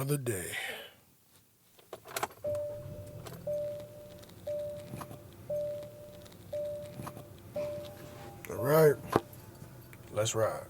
another day. All right, let's ride.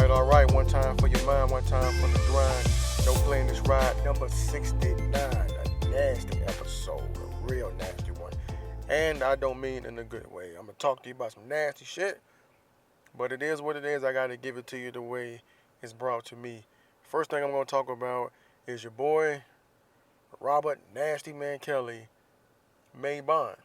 All right. One time for your mind, one time for the grind. Don't play in this ride. Number 69, a nasty episode, a real nasty one. And I don't mean in a good way. I'm gonna talk to you about some nasty shit, but it is what it is. I gotta give it to you the way it's brought to me. First thing I'm gonna talk about is your boy Robert Nasty Man Kelly made bond.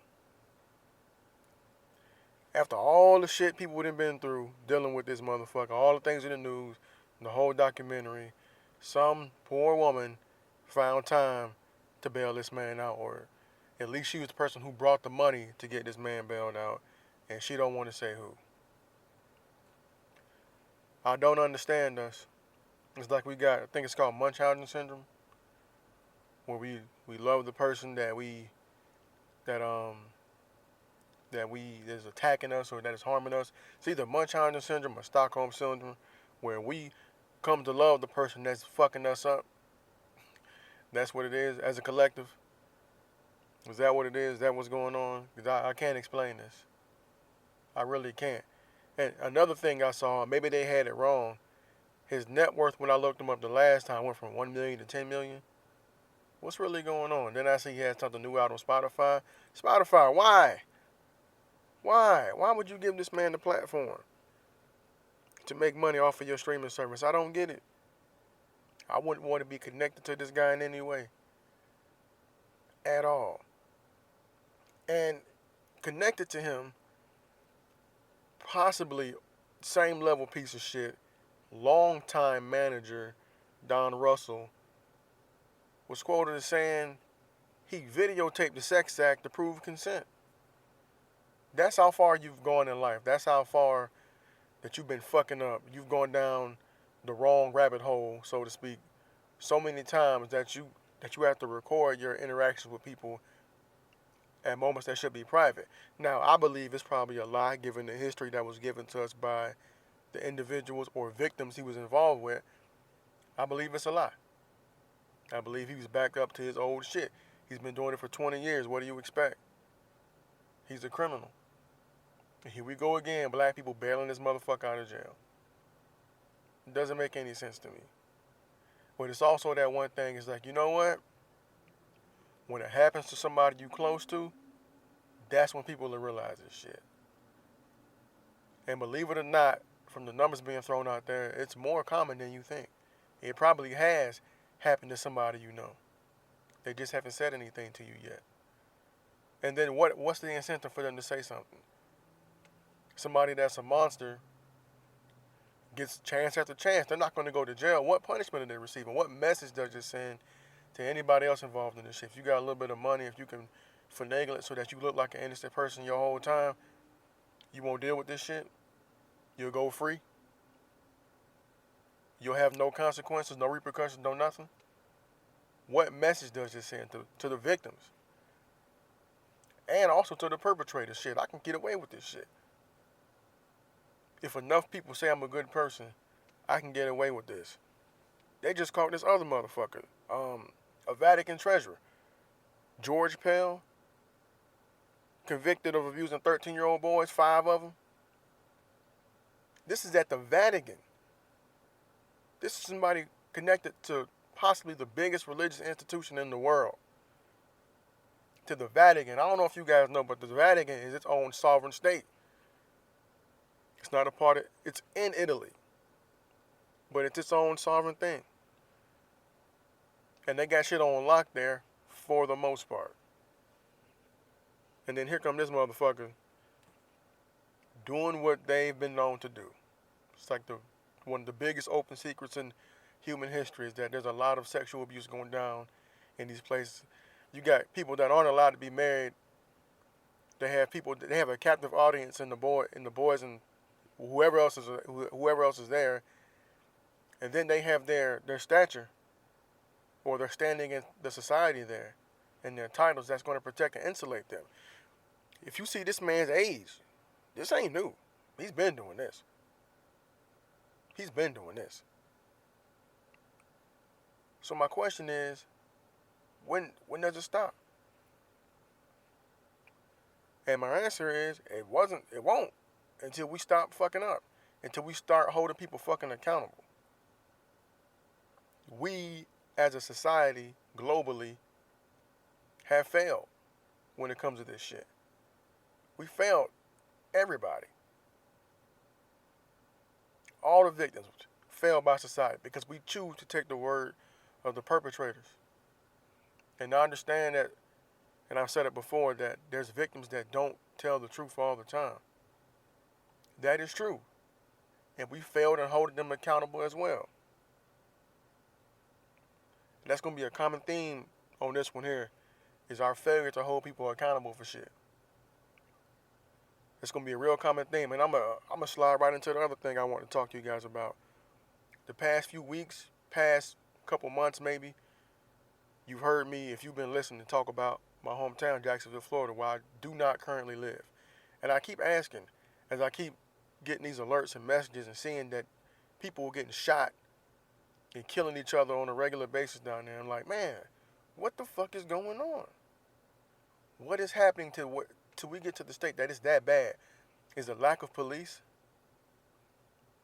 After all the shit people would have been through dealing with this motherfucker, all the things in the news, the whole documentary, some poor woman found time to bail this man out, or at least she was the person who brought the money to get this man bailed out, and she don't want to say who. I don't understand us. It's like we got, I think it's called Munchausen syndrome, where we love the person that is attacking us or that is harming us. It's either Munchausen syndrome or Stockholm syndrome, where we come to love the person that's fucking us up. That's what it is as a collective. Is that what it is? Is that what's going on? Because I can't explain this. I really can't. And another thing I saw, maybe they had it wrong. His net worth, when I looked him up the last time, went from 1 million to 10 million. What's really going on? Then I see he had something new out on Spotify. Spotify, why? Why? Why would you give this man the platform to make money off of your streaming service? I don't get it. I wouldn't want to be connected to this guy in any way. At all. And connected to him, possibly same level piece of shit, longtime manager Don Russell was quoted as saying he videotaped the sex act to prove consent. That's how far you've gone in life. That's how far that you've been fucking up. You've gone down the wrong rabbit hole, so to speak, so many times that you have to record your interactions with people at moments that should be private. Now, I believe it's probably a lie given the history that was given to us by the individuals or victims he was involved with. I believe it's a lie. I believe he was back up to his old shit. He's been doing it for 20 years. What do you expect? He's a criminal. And here we go again, black people bailing this motherfucker out of jail. It doesn't make any sense to me. But it's also that one thing, it's like, you know what? When it happens to somebody you close to, that's when people will realize this shit. And believe it or not, from the numbers being thrown out there, it's more common than you think. It probably has happened to somebody you know. They just haven't said anything to you yet. And then what's the incentive for them to say something? Somebody that's a monster gets chance after chance. They're not going to go to jail. What punishment are they receiving? What message does it send to anybody else involved in this shit? If you got a little bit of money, if you can finagle it so that you look like an innocent person your whole time, you won't deal with this shit. You'll go free. You'll have no consequences, no repercussions, no nothing. What message does it send to the victims? And also to the perpetrators. Shit, I can get away with this shit. If enough people say I'm a good person, I can get away with this. They just caught this other motherfucker, a Vatican treasurer, George Pell, convicted of abusing 13-year-old boys, 5 of them. This is at the Vatican. This is somebody connected to possibly the biggest religious institution in the world. To the Vatican. I don't know if you guys know, but the Vatican is its own sovereign state. It's not a part of, it's in Italy. But it's its own sovereign thing. And they got shit on lock there for the most part. And then here come this motherfucker doing what they've been known to do. It's like one of the biggest open secrets in human history is that there's a lot of sexual abuse going down in these places. You got people that aren't allowed to be married. They have a captive audience in the boys and whoever else is there, And then they have their stature or their standing in the society there and their titles that's going to protect and insulate them. If you see this man's age, this ain't new. He's been doing this. He's been doing this. So my question is, when does it stop? And my answer is, it won't until we stop fucking up. Until we start holding people fucking accountable. We, as a society, globally, have failed when it comes to this shit. We failed everybody. All the victims failed by society because we choose to take the word of the perpetrators. And I understand that, and I've said it before, that there's victims that don't tell the truth all the time. That is true. And we failed in holding them accountable as well. And that's going to be a common theme on this one here, is our failure to hold people accountable for shit. It's going to be a real common theme. And I'm gonna slide right into the other thing I want to talk to you guys about. The past few weeks, past couple months maybe, you've heard me, if you've been listening, talk about my hometown, Jacksonville, Florida, where I do not currently live. And I keep asking, as I keep getting these alerts and messages and seeing that people are getting shot and killing each other on a regular basis down there, I'm like, man, what the fuck is going on? What is happening till we get to the state that it's that bad? Is it lack of police?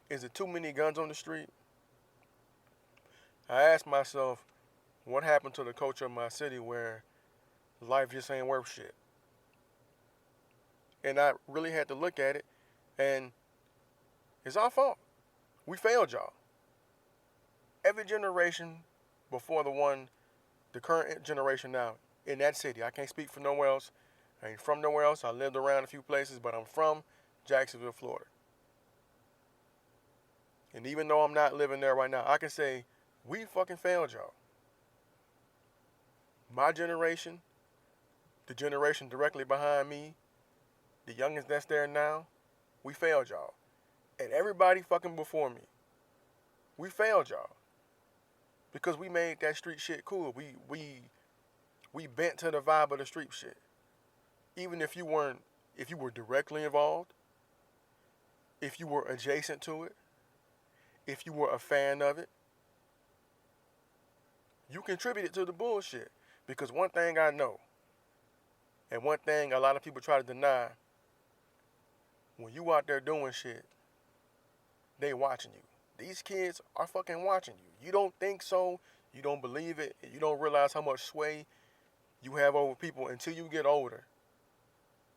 Is it too many guns on the street? I ask myself, what happened to the culture of my city where life just ain't worth shit? And I really had to look at it, and it's our fault. We failed y'all. Every generation before the current generation now, in that city, I can't speak for nowhere else. I ain't from nowhere else. I lived around a few places, but I'm from Jacksonville, Florida. And even though I'm not living there right now, I can say, we fucking failed y'all. My generation, the generation directly behind me, the youngest that's there now, we failed y'all. And everybody fucking before me, we failed y'all. Because we made that street shit cool. We bent to the vibe of the street shit. Even if you were directly involved, if you were adjacent to it, if you were a fan of it, you contributed to the bullshit. Because one thing I know, and one thing a lot of people try to deny, when you out there doing shit, they watching you. These kids are fucking watching you. You don't think so, you don't believe it, and you don't realize how much sway you have over people until you get older.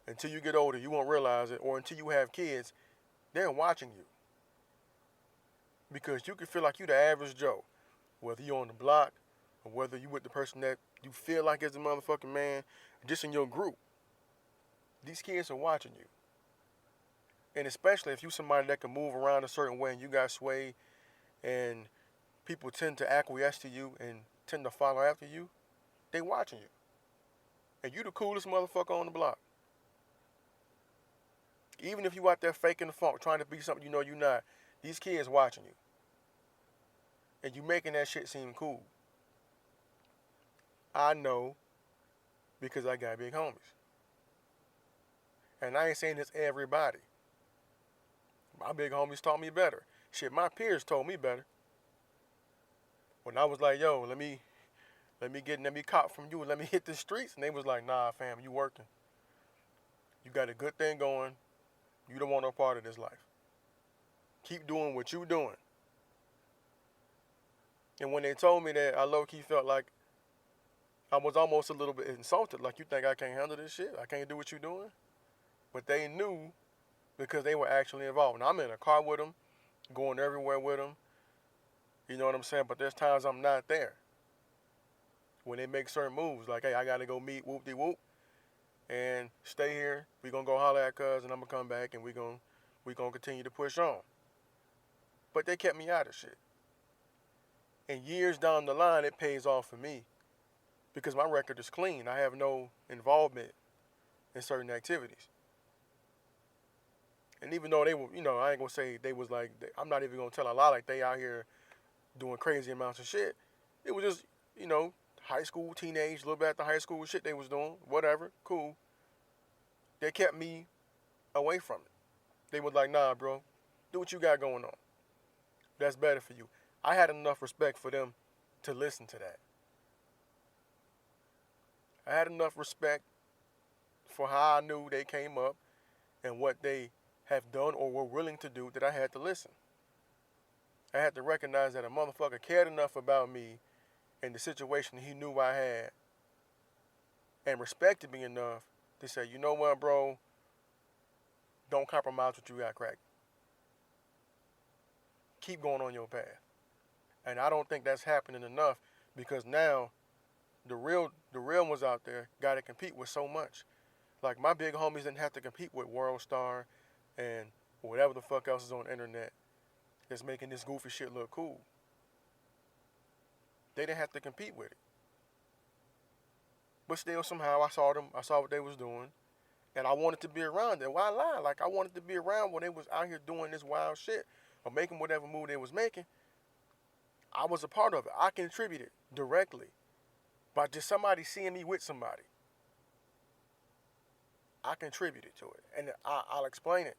Until you get older, you won't realize it, or until you have kids, they're watching you. Because you can feel like you the average Joe, whether you're on the block, or whether you with the person that you feel like is the motherfucking man, just in your group. These kids are watching you. And especially if you somebody that can move around a certain way and you got sway and people tend to acquiesce to you and tend to follow after you, they watching you. And you the coolest motherfucker on the block. Even if you out there faking the funk, trying to be something you know you're not, these kids watching you. And you making that shit seem cool. I know because I got big homies. And I ain't saying this everybody. My big homies taught me better. Shit, my peers told me better. When I was like, yo, let me cop from you and let me hit the streets. And they was like, nah, fam, you working. You got a good thing going. You don't want no part of this life. Keep doing what you doing. And when they told me that, I low-key felt like I was almost a little bit insulted. Like, you think I can't handle this shit? I can't do what you doing? But they knew because they were actually involved. And I'm in a car with them, going everywhere with them. You know what I'm saying? But there's times I'm not there. When they make certain moves, like, hey, I got to go meet whoop-de-whoop and stay here. We going to go holler at cuz and I'm going to come back and we going to continue to push on. But they kept me out of shit. And years down the line, it pays off for me because my record is clean. I have no involvement in certain activities. And even though they were, I ain't going to say they was like, I'm not even going to tell a lie like they out here doing crazy amounts of shit. It was just, you know, high school, teenage, a little bit after high school shit they was doing, whatever, cool. They kept me away from it. They was like, nah, bro, do what you got going on. That's better for you. I had enough respect for them to listen to that. I had enough respect for how I knew they came up and what they have done or were willing to do that I had to listen. I had to recognize that a motherfucker cared enough about me and the situation he knew I had and respected me enough to say, you know what, bro, don't compromise what you got cracking. Keep going on your path. And I don't think that's happening enough because now the real ones out there got to compete with so much. Like my big homies didn't have to compete with WorldStar and whatever the fuck else is on the internet that's making this goofy shit look cool. They didn't have to compete with it. But still, somehow I saw them. I saw what they was doing, and I wanted to be around them. Why lie? Like I wanted to be around when they was out here doing this wild shit or making whatever move they was making. I was a part of it. I contributed directly by just somebody seeing me with somebody. I contributed to it, and I'll explain it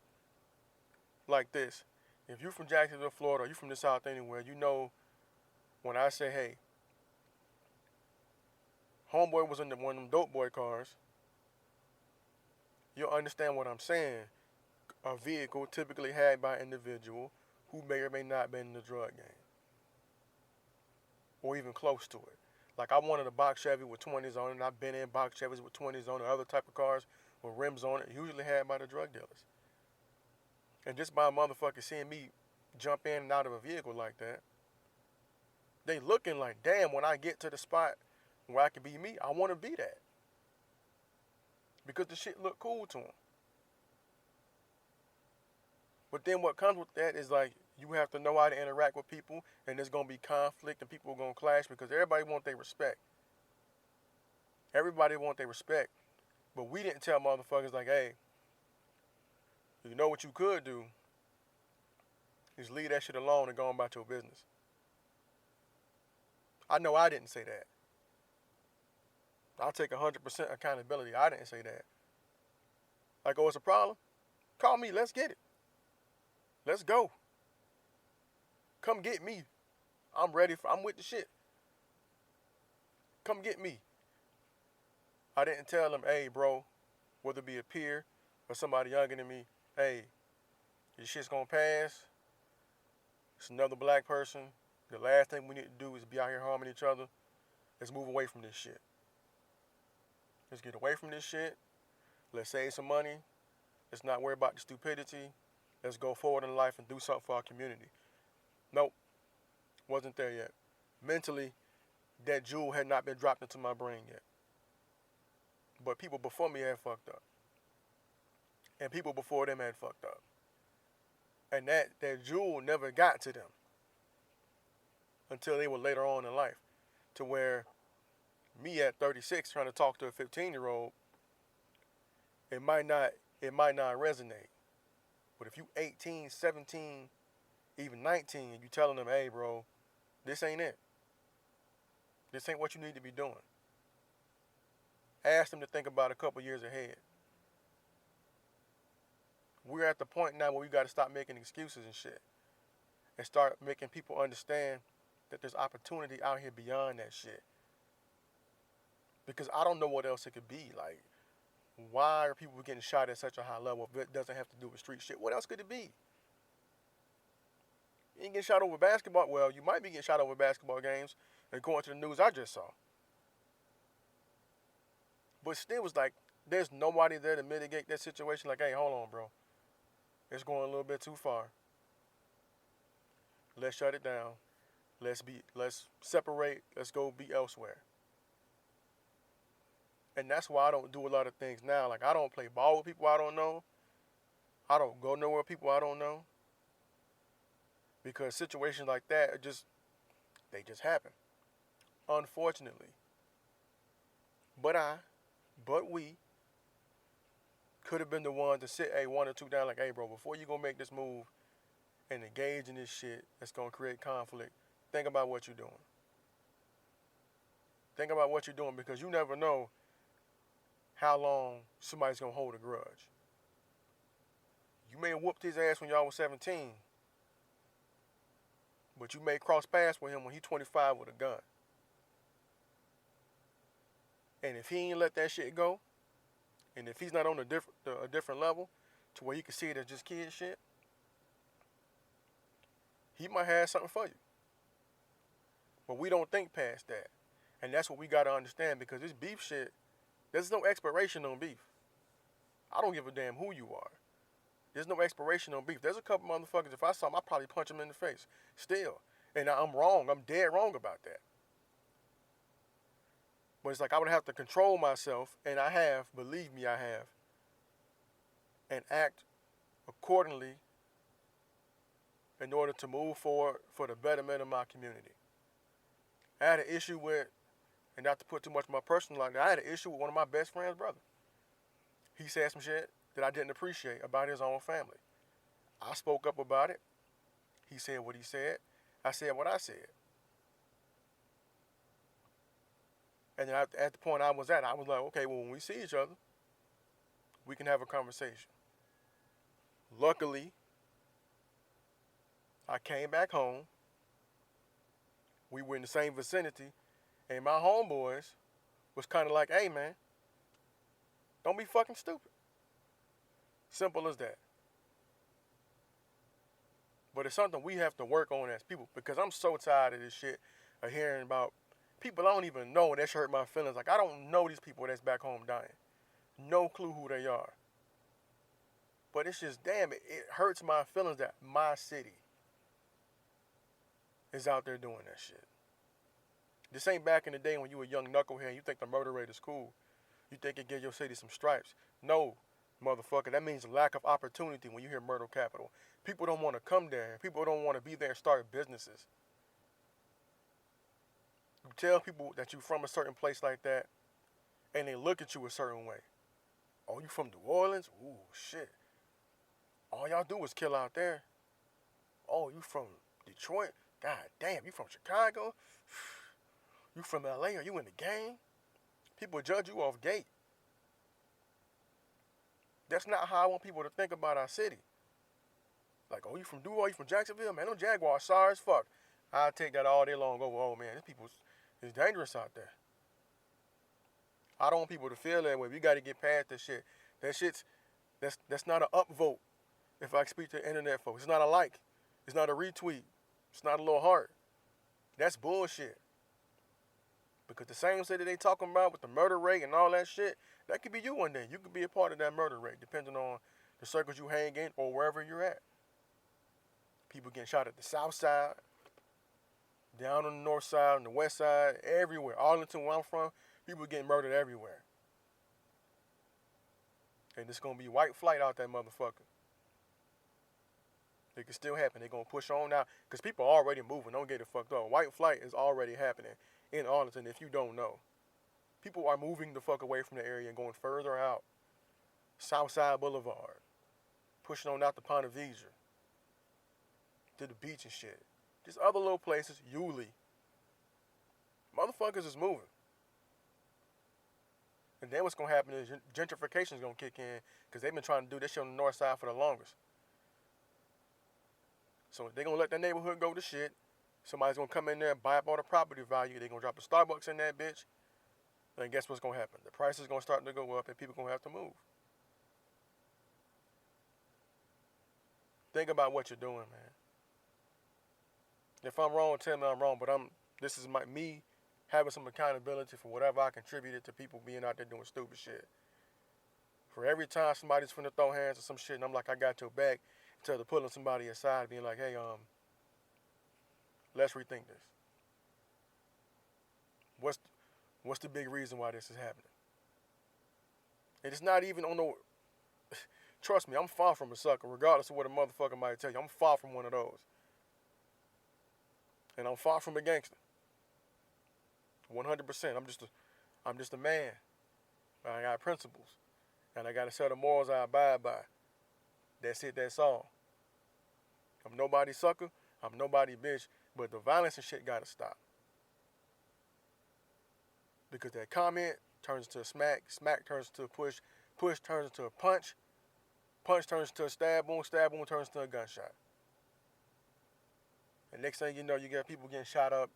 like this. If you're from Jacksonville, Florida, or you're from the South anywhere, you know when I say, hey, homeboy was in one of them dope boy cars, you'll understand what I'm saying. A vehicle typically had by an individual who may or may not have been in the drug game or even close to it. Like I wanted a box Chevy with 20s on it, and I've been in box Chevys with 20s on it, other type of cars with rims on it, usually had by the drug dealers. And just by a motherfucker seeing me jump in and out of a vehicle like that, they looking like, damn, when I get to the spot where I can be me, I want to be that. Because the shit look cool to them. But then what comes with that is like, you have to know how to interact with people, and there's going to be conflict, and people are going to clash because everybody want their respect. Everybody want their respect. But we didn't tell motherfuckers like, hey, you know what you could do is leave that shit alone and go on about your business. I know I didn't say that. I'll take 100% accountability. I didn't say that. Like, oh, it's a problem? Call me. Let's get it. Let's go. Come get me. I'm with the shit. Come get me. I didn't tell them, hey, bro, whether it be a peer or somebody younger than me, hey, your shit's gonna pass. It's another black person. The last thing we need to do is be out here harming each other. Let's move away from this shit. Let's get away from this shit. Let's save some money. Let's not worry about the stupidity. Let's go forward in life and do something for our community. Nope. Wasn't there yet. Mentally, that jewel had not been dropped into my brain yet. But people before me had fucked up. And people before them had fucked up. And that jewel never got to them until they were later on in life. To where me at 36 trying to talk to a 15-year-old, it might not resonate. But if you 18, 17, even 19, and you telling them, hey, bro, this ain't it. This ain't what you need to be doing. Ask them to think about a couple years ahead. We're at the point now where we got to stop making excuses and shit. And start making people understand that there's opportunity out here beyond that shit. Because I don't know what else it could be. Like, why are people getting shot at such a high level if it doesn't have to do with street shit? What else could it be? You ain't getting shot over basketball. Well, you might be getting shot over basketball games, according to the news I just saw. But still, was like, there's nobody there to mitigate that situation. Like, hey, hold on, bro. It's going a little bit too far. Let's shut it down. Let's separate. Let's go be elsewhere. And that's why I don't do a lot of things now. Like, I don't play ball with people I don't know. I don't go nowhere with people I don't know. Because situations like that they just happen. Unfortunately. But we could have been the one to sit one or two down like, hey, bro, before you go make this move and engage in this shit that's going to create conflict, think about what you're doing. Think about what you're doing, because you never know how long somebody's going to hold a grudge. You may have whooped his ass when y'all was 17, but you may cross paths with him when he's 25 with a gun. And if he ain't let that shit go, and if he's not on a different level to where he can see it as just kid shit, he might have something for you. But we don't think past that. And that's what we got to understand, because this beef shit, there's no expiration on beef. I don't give a damn who you are. There's no expiration on beef. There's a couple motherfuckers, if I saw them, I'd probably punch them in the face still. And I'm wrong. I'm dead wrong about that. But it's like I would have to control myself, and I have, believe me, I have, and act accordingly in order to move forward for the betterment of my community. I had an issue with, and not to put too much of my personal life, I had an issue with one of my best friend's brother. He said some shit that I didn't appreciate about his own family. I spoke up about it. He said what he said. I said what I said. And then at the point I was at, I was like, okay, well, when we see each other, we can have a conversation. Luckily, I came back home. We were in the same vicinity. And my homeboys was kind of like, hey, man, don't be fucking stupid. Simple as that. But it's something we have to work on as people, because I'm so tired of this shit, of hearing about people I don't even know, and that hurt my feelings. Like, I don't know these people that's back home dying. No clue who they are. But it's just, damn, it hurts my feelings that my city is out there doing that shit. This ain't back in the day when you were a young knucklehead and you think the murder rate is cool. You think it gives your city some stripes. No, motherfucker, that means lack of opportunity when you hear murder capital. People don't want to come there. People don't want to be there and start businesses. You tell people that you're from a certain place like that, and they look at you a certain way. Oh, you from New Orleans? Ooh, shit. All y'all do is kill out there. Oh, you from Detroit? God damn, you from Chicago? You from LA? Are you in the game? People judge you off gate. That's not how I want people to think about our city. Like, oh, you from Duval? You from Jacksonville? Man, them Jaguars sorry as fuck. I take that all day long. Go, oh man, these people is dangerous out there. I don't want people to feel that way. We got to get past that shit. That's not an upvote. If I speak to the internet folks, it's not a like. It's not a retweet. It's not a little heart. That's bullshit. Because the same city they talking about with the murder rate and all that shit, that could be you one day. You could be a part of that murder rate, depending on the circles you hang in or wherever you're at. People getting shot at the south side, down on the north side, on the west side, everywhere. Arlington, where I'm from, people getting murdered everywhere. And it's going to be white flight out that motherfucker. It can still happen. They're going to push on now because people are already moving. Don't get it fucked up. White flight is already happening in Arlington if you don't know. People are moving the fuck away from the area and going further out. Southside Boulevard. Pushing on out to Ponte Vedra. To the beach and shit. Just other little places. Yulee. Motherfuckers is moving. And then what's going to happen is gentrification is going to kick in because they've been trying to do this shit on the north side for the longest. So they're going to let that neighborhood go to shit. Somebody's going to come in there and buy up all the property value. They're going to drop a Starbucks in that bitch. And guess what's going to happen? The price is going to start to go up and people are going to have to move. Think about what you're doing, man. If I'm wrong, tell me I'm wrong. But this is me having some accountability for whatever I contributed to people being out there doing stupid shit. For every time somebody's finna throw hands or some shit and I'm like, I got your back, instead of pulling somebody aside being like, hey, let's rethink this. What's the big reason why this is happening? And it's not even on the... Trust me, I'm far from a sucker, regardless of what a motherfucker might tell you. I'm far from one of those. And I'm far from a gangster. 100%. I'm just a man. I got principles. And I got a set of morals I abide by. That's it, that's all. I'm nobody's sucker. I'm nobody's bitch. But the violence and shit gotta stop. Because that comment turns into a smack, smack turns into a push, push turns into a punch, punch turns into a stab wound turns into a gunshot. And next thing you know, you got people getting shot up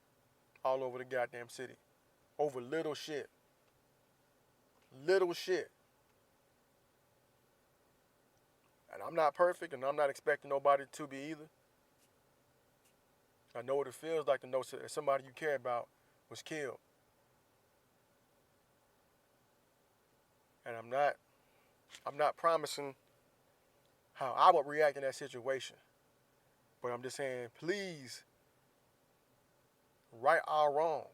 all over the goddamn city. Over little shit. Little shit. And I'm not perfect, and I'm not expecting nobody to be either. I know what it feels like to know that somebody you care about was killed. And I'm not promising how I would react in that situation. But I'm just saying, please, right our wrong.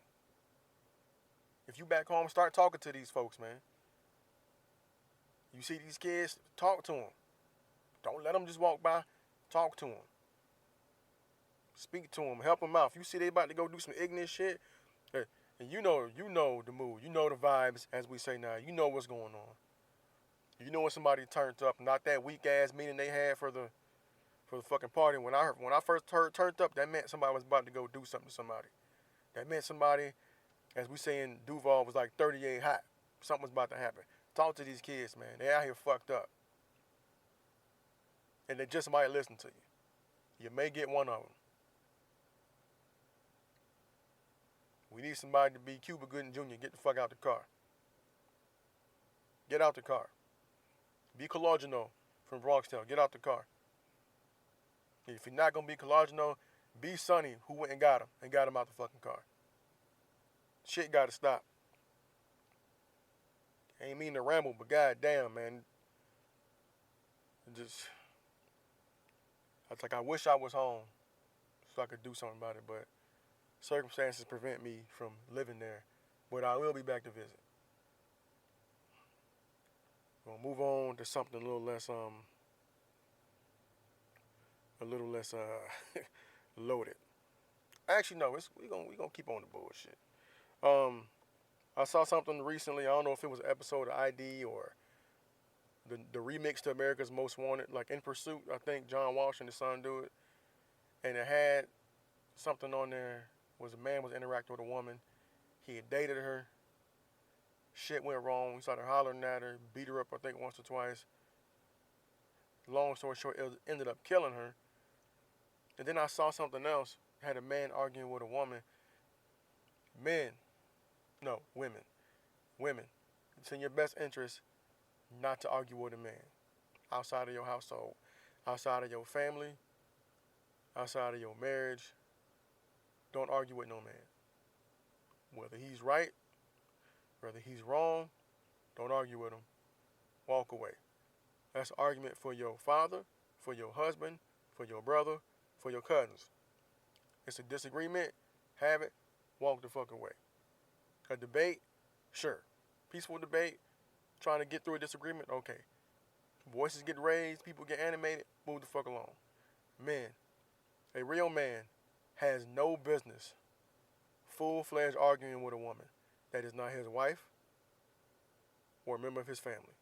If you back home, start talking to these folks, man. You see these kids, talk to them. Don't let them just walk by. Talk to them. Speak to them. Help them out. If you see they about to go do some ignorant shit, and you know the mood. You know the vibes, as we say now. You know what's going on. You know when somebody turned up, not that weak ass meeting they had for the fucking party. When I first heard turned up, that meant somebody was about to go do something to somebody. That meant somebody, as we say in Duval, was like 38 hot. Something was about to happen. Talk to these kids, man. They out here fucked up. And they just might listen to you. You may get one of them. We need somebody to be Cuba Gooding Jr. Get the fuck out the car. Get out the car. Be Colageno from Bronxtown. Get out the car. If you're not going to be Colageno, be Sonny, who went and got him out the fucking car. Shit got to stop. Ain't mean to ramble, but goddamn, man. It's like I wish I was home so I could do something about it, but circumstances prevent me from living there. But I will be back to visit. We'll move on to something a little less loaded. Actually, no, we gonna keep on the bullshit. I saw something recently. I don't know if it was an episode of ID or the remix to America's Most Wanted, like In Pursuit. I think John Walsh and his son do it, and it had something on there. Was a man was interacting with a woman. He had dated her. Shit went wrong. He started hollering at her, beat her up, I think, once or twice. Long story short, it ended up killing her. And then I saw something else. Had a man arguing with a woman. Women. It's in your best interest not to argue with a man outside of your household, outside of your family, outside of your marriage. Don't argue with no man. Whether he's right, whether he's wrong, don't argue with him. Walk away. That's an argument for your father, for your husband, for your brother, for your cousins. It's a disagreement. Have it. Walk the fuck away. A debate, sure. Peaceful debate, trying to get through a disagreement, okay. Voices get raised, people get animated, move the fuck along. Men, a real man has no business full-fledged arguing with a woman that is not his wife or a member of his family.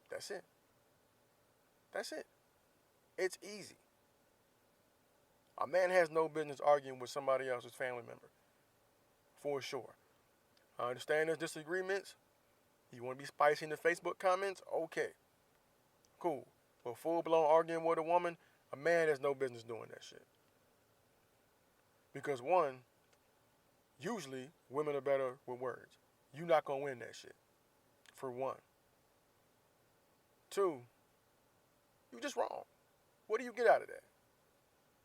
That's it. That's it. It's easy. A man has no business arguing with somebody else's family member, for sure. I understand there's disagreements. You want to be spicy in the Facebook comments? Okay. Cool. But full-blown arguing with a woman, a man has no business doing that shit. Because one, usually women are better with words. You're not going to win that shit. For one. Two, you just wrong. What do you get out of that?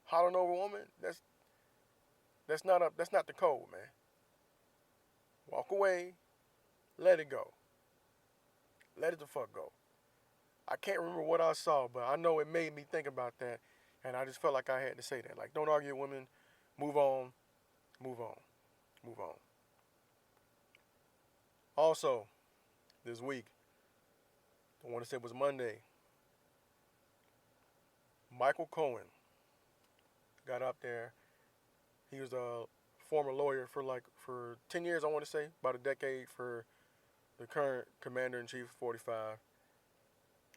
Hollering over a woman? That's not the code, man. Walk away. Let it go. Let it the fuck go. I can't remember what I saw, but I know it made me think about that, and I just felt like I had to say that. Like, don't argue with women. Move on. Move on. Move on. Also, this week, I want to say it was Monday, Michael Cohen got up there. He was a former lawyer for 10 years, I want to say, about a decade for the current commander-in-chief of 45.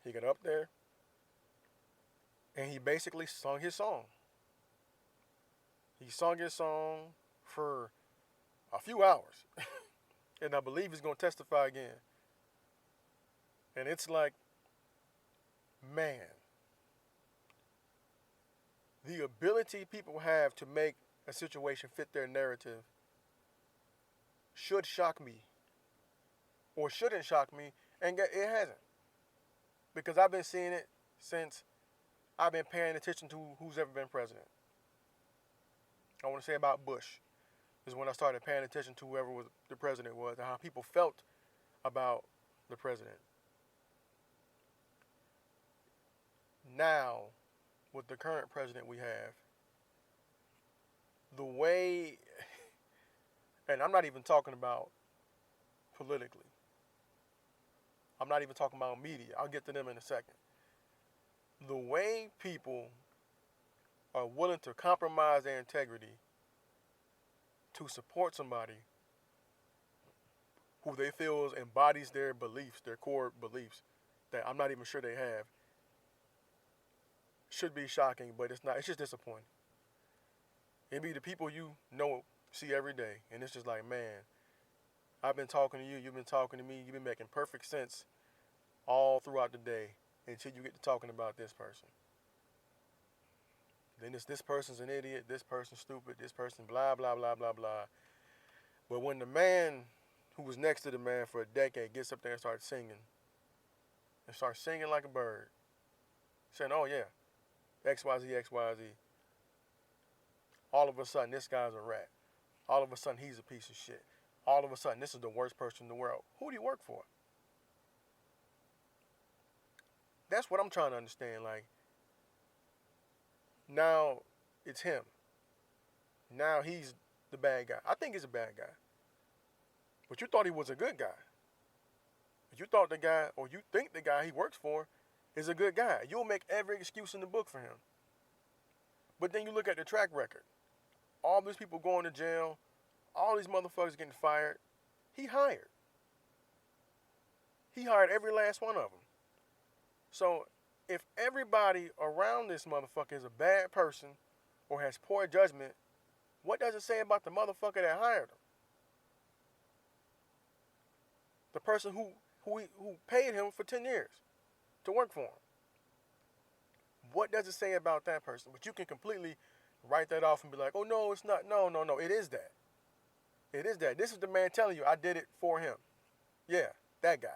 He got up there and he basically sung his song. He sung his song for a few hours. And I believe he's going to testify again. And it's like, man, the ability people have to make a situation fit their narrative should shock me, or shouldn't shock me, and it hasn't. Because I've been seeing it since I've been paying attention to who's ever been president. I want to say about Bush is when I started paying attention to whoever was the president was and how people felt about the president. Now, with the current president we have, the way, and I'm not even talking about politically. I'm not even talking about media. I'll get to them in a second. The way people are willing to compromise their integrity to support somebody who they feel embodies their beliefs, their core beliefs, that I'm not even sure they have, should be shocking, but it's not. It's just disappointing. It be the people you know, see every day, and it's just like, man, I've been talking to you, you've been talking to me, you've been making perfect sense all throughout the day until you get to talking about this person. Then it's this person's an idiot, this person's stupid, this person blah, blah, blah, blah, blah. But when the man who was next to the man for a decade gets up there and starts singing like a bird, saying, oh yeah, XYZ, XYZ, all of a sudden this guy's a rat. All of a sudden he's a piece of shit. All of a sudden this is the worst person in the world. Who do you work for? That's what I'm trying to understand. Like, now it's him. Now he's the bad guy. I think he's a bad guy. But you thought he was a good guy. But you thought the guy, or you think the guy he works for is a good guy. You'll make every excuse in the book for him. But then you look at the track record. All these people going to jail. All these motherfuckers getting fired. He hired. He hired every last one of them. So if everybody around this motherfucker is a bad person or has poor judgment, what does it say about the motherfucker that hired him? The person who paid him for 10 years to work for him. What does it say about that person? But you can completely write that off and be like, oh, no, it's not. No, it is that. It is that. This is the man telling you I did it for him. Yeah, that guy.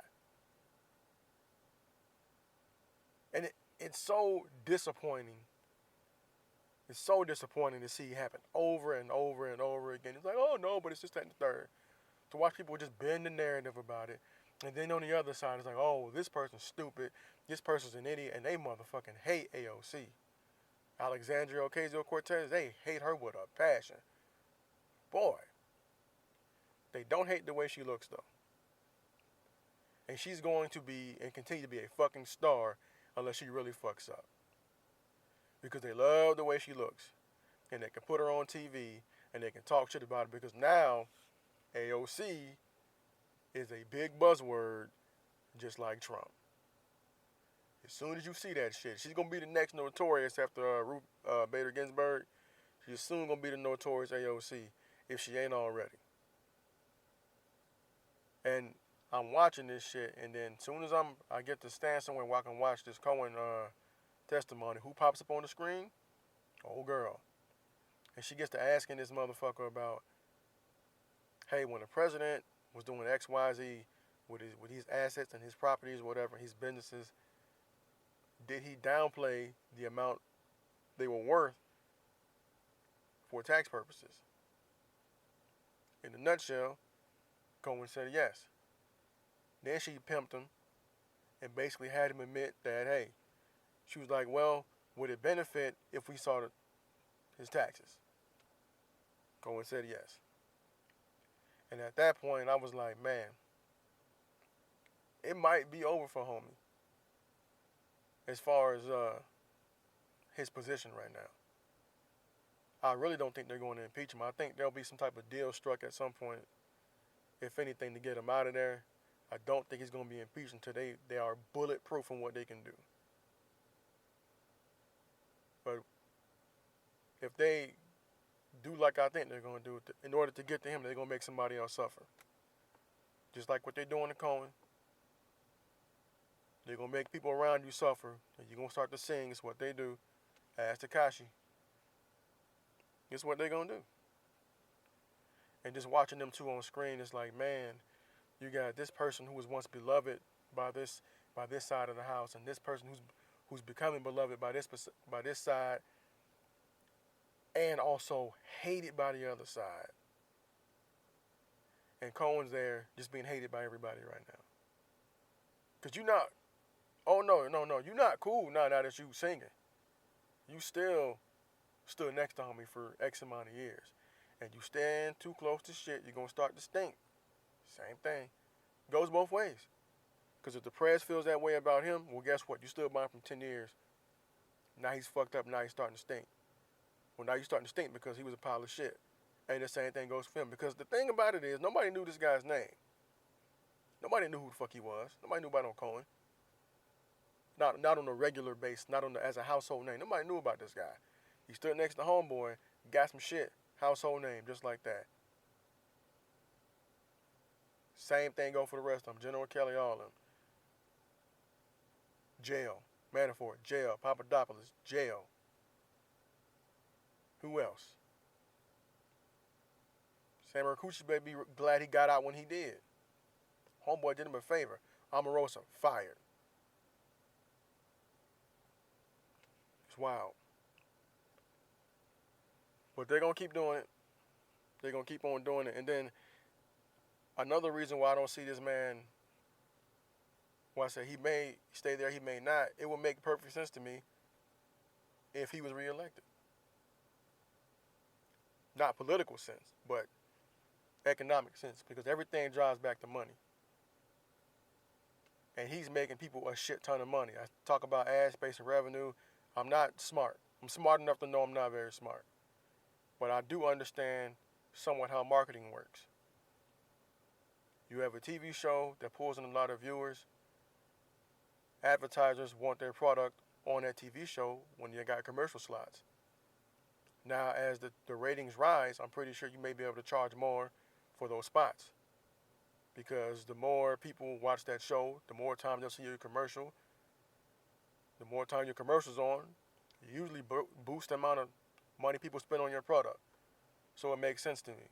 And it's so disappointing. It's so disappointing to see happen over and over and over again. It's like, oh, no, but it's just that and the third. To watch people just bend the narrative about it. And then on the other side, it's like, oh, this person's stupid. This person's an idiot. And they motherfucking hate AOC. Alexandria Ocasio-Cortez, they hate her with a passion. Boy. They don't hate the way she looks, though. And she's going to be and continue to be a fucking star unless she really fucks up. Because they love the way she looks. And they can put her on TV and they can talk shit about it because now AOC is a big buzzword just like Trump. As soon as you see that shit, she's going to be the next notorious after Ruth Bader Ginsburg. She's soon going to be the notorious AOC if she ain't already. And I'm watching this shit, and then as soon as I get to stand somewhere where I can watch this Cohen testimony, who pops up on the screen? Old girl. And she gets to asking this motherfucker about, hey, when the president was doing X, Y, Z with his assets and his properties, whatever, his businesses, did he downplay the amount they were worth for tax purposes? In a nutshell, Cohen said yes. Then she pimped him and basically had him admit that, hey, she was like, well, would it benefit if we saw his taxes? Cohen said yes. And at that point, I was like, man, it might be over for homie as far as his position right now. I really don't think they're going to impeach him. I think there'll be some type of deal struck at some point, if anything, to get him out of there. I don't think he's going to be impeached until they are bulletproof in what they can do. But if they do like I think they're going to do. In order to get to him, they're going to make somebody else suffer. Just like what they're doing to Cohen. They're going to make people around you suffer. And you're going to start to sing. It's what they do. Ask Tekashi. It's what they're going to do. And just watching them two on screen, it's like, man, you got this person who was once beloved by this side of the house, and this person who's becoming beloved by this side, and also hated by the other side. And Cohen's there just being hated by everybody right now. Cause you're not. Oh no, you're not cool now that you singing. You still stood next to homie for X amount of years, and you stand too close to shit, you're gonna start to stink. Same thing. Goes both ways. Because if the press feels that way about him, well, guess what? You stood by him for 10 years. Now he's fucked up. Now he's starting to stink. Well, now you're starting to stink because he was a pile of shit. And the same thing goes for him. Because the thing about it is, nobody knew this guy's name. Nobody knew who the fuck he was. Nobody knew about no Cohen. Not on a regular base, not on as a household name. Nobody knew about this guy. He stood next to homeboy, got some shit, household name, just like that. Same thing go for the rest of them. General Kelly, all of them. Jail. Manafort, jail. Papadopoulos, jail. Who else? Sam Rakucci better be glad he got out when he did. Homeboy did him a favor. Omarosa, fired. It's wild. But they're going to keep doing it. They're going to keep on doing it. And then another reason why I don't see this man, well, I said he may stay there, he may not. It would make perfect sense to me if he was reelected. Not political sense, but economic sense, because everything drives back to money. And he's making people a shit ton of money. I talk about ad space and revenue. I'm not smart. I'm smart enough to know I'm not very smart. But I do understand somewhat how marketing works. You have a TV show that pulls in a lot of viewers. Advertisers want their product on that TV show when you got commercial slots. Now, as the ratings rise, I'm pretty sure you may be able to charge more for those spots. Because the more people watch that show, the more time they'll see your commercial. The more time your commercial's on, you usually boost the amount of money people spend on your product. So it makes sense to me.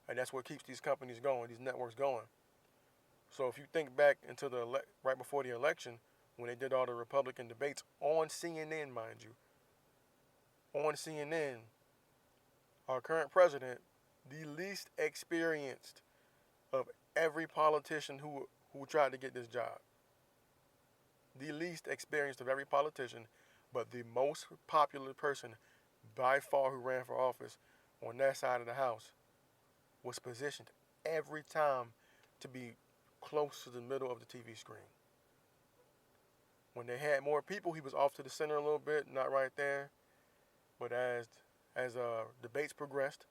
And that's what keeps these companies going, these networks going. So if you think back into right before the election, when they did all the Republican debates on CNN, mind you, on CNN, our current president, the least experienced of every politician who tried to get this job. The least experienced of every politician, but the most popular person by far who ran for office on that side of the house was positioned every time to be close to the middle of the TV screen. When they had more people, he was off to the center a little bit, not right there. But as debates progressed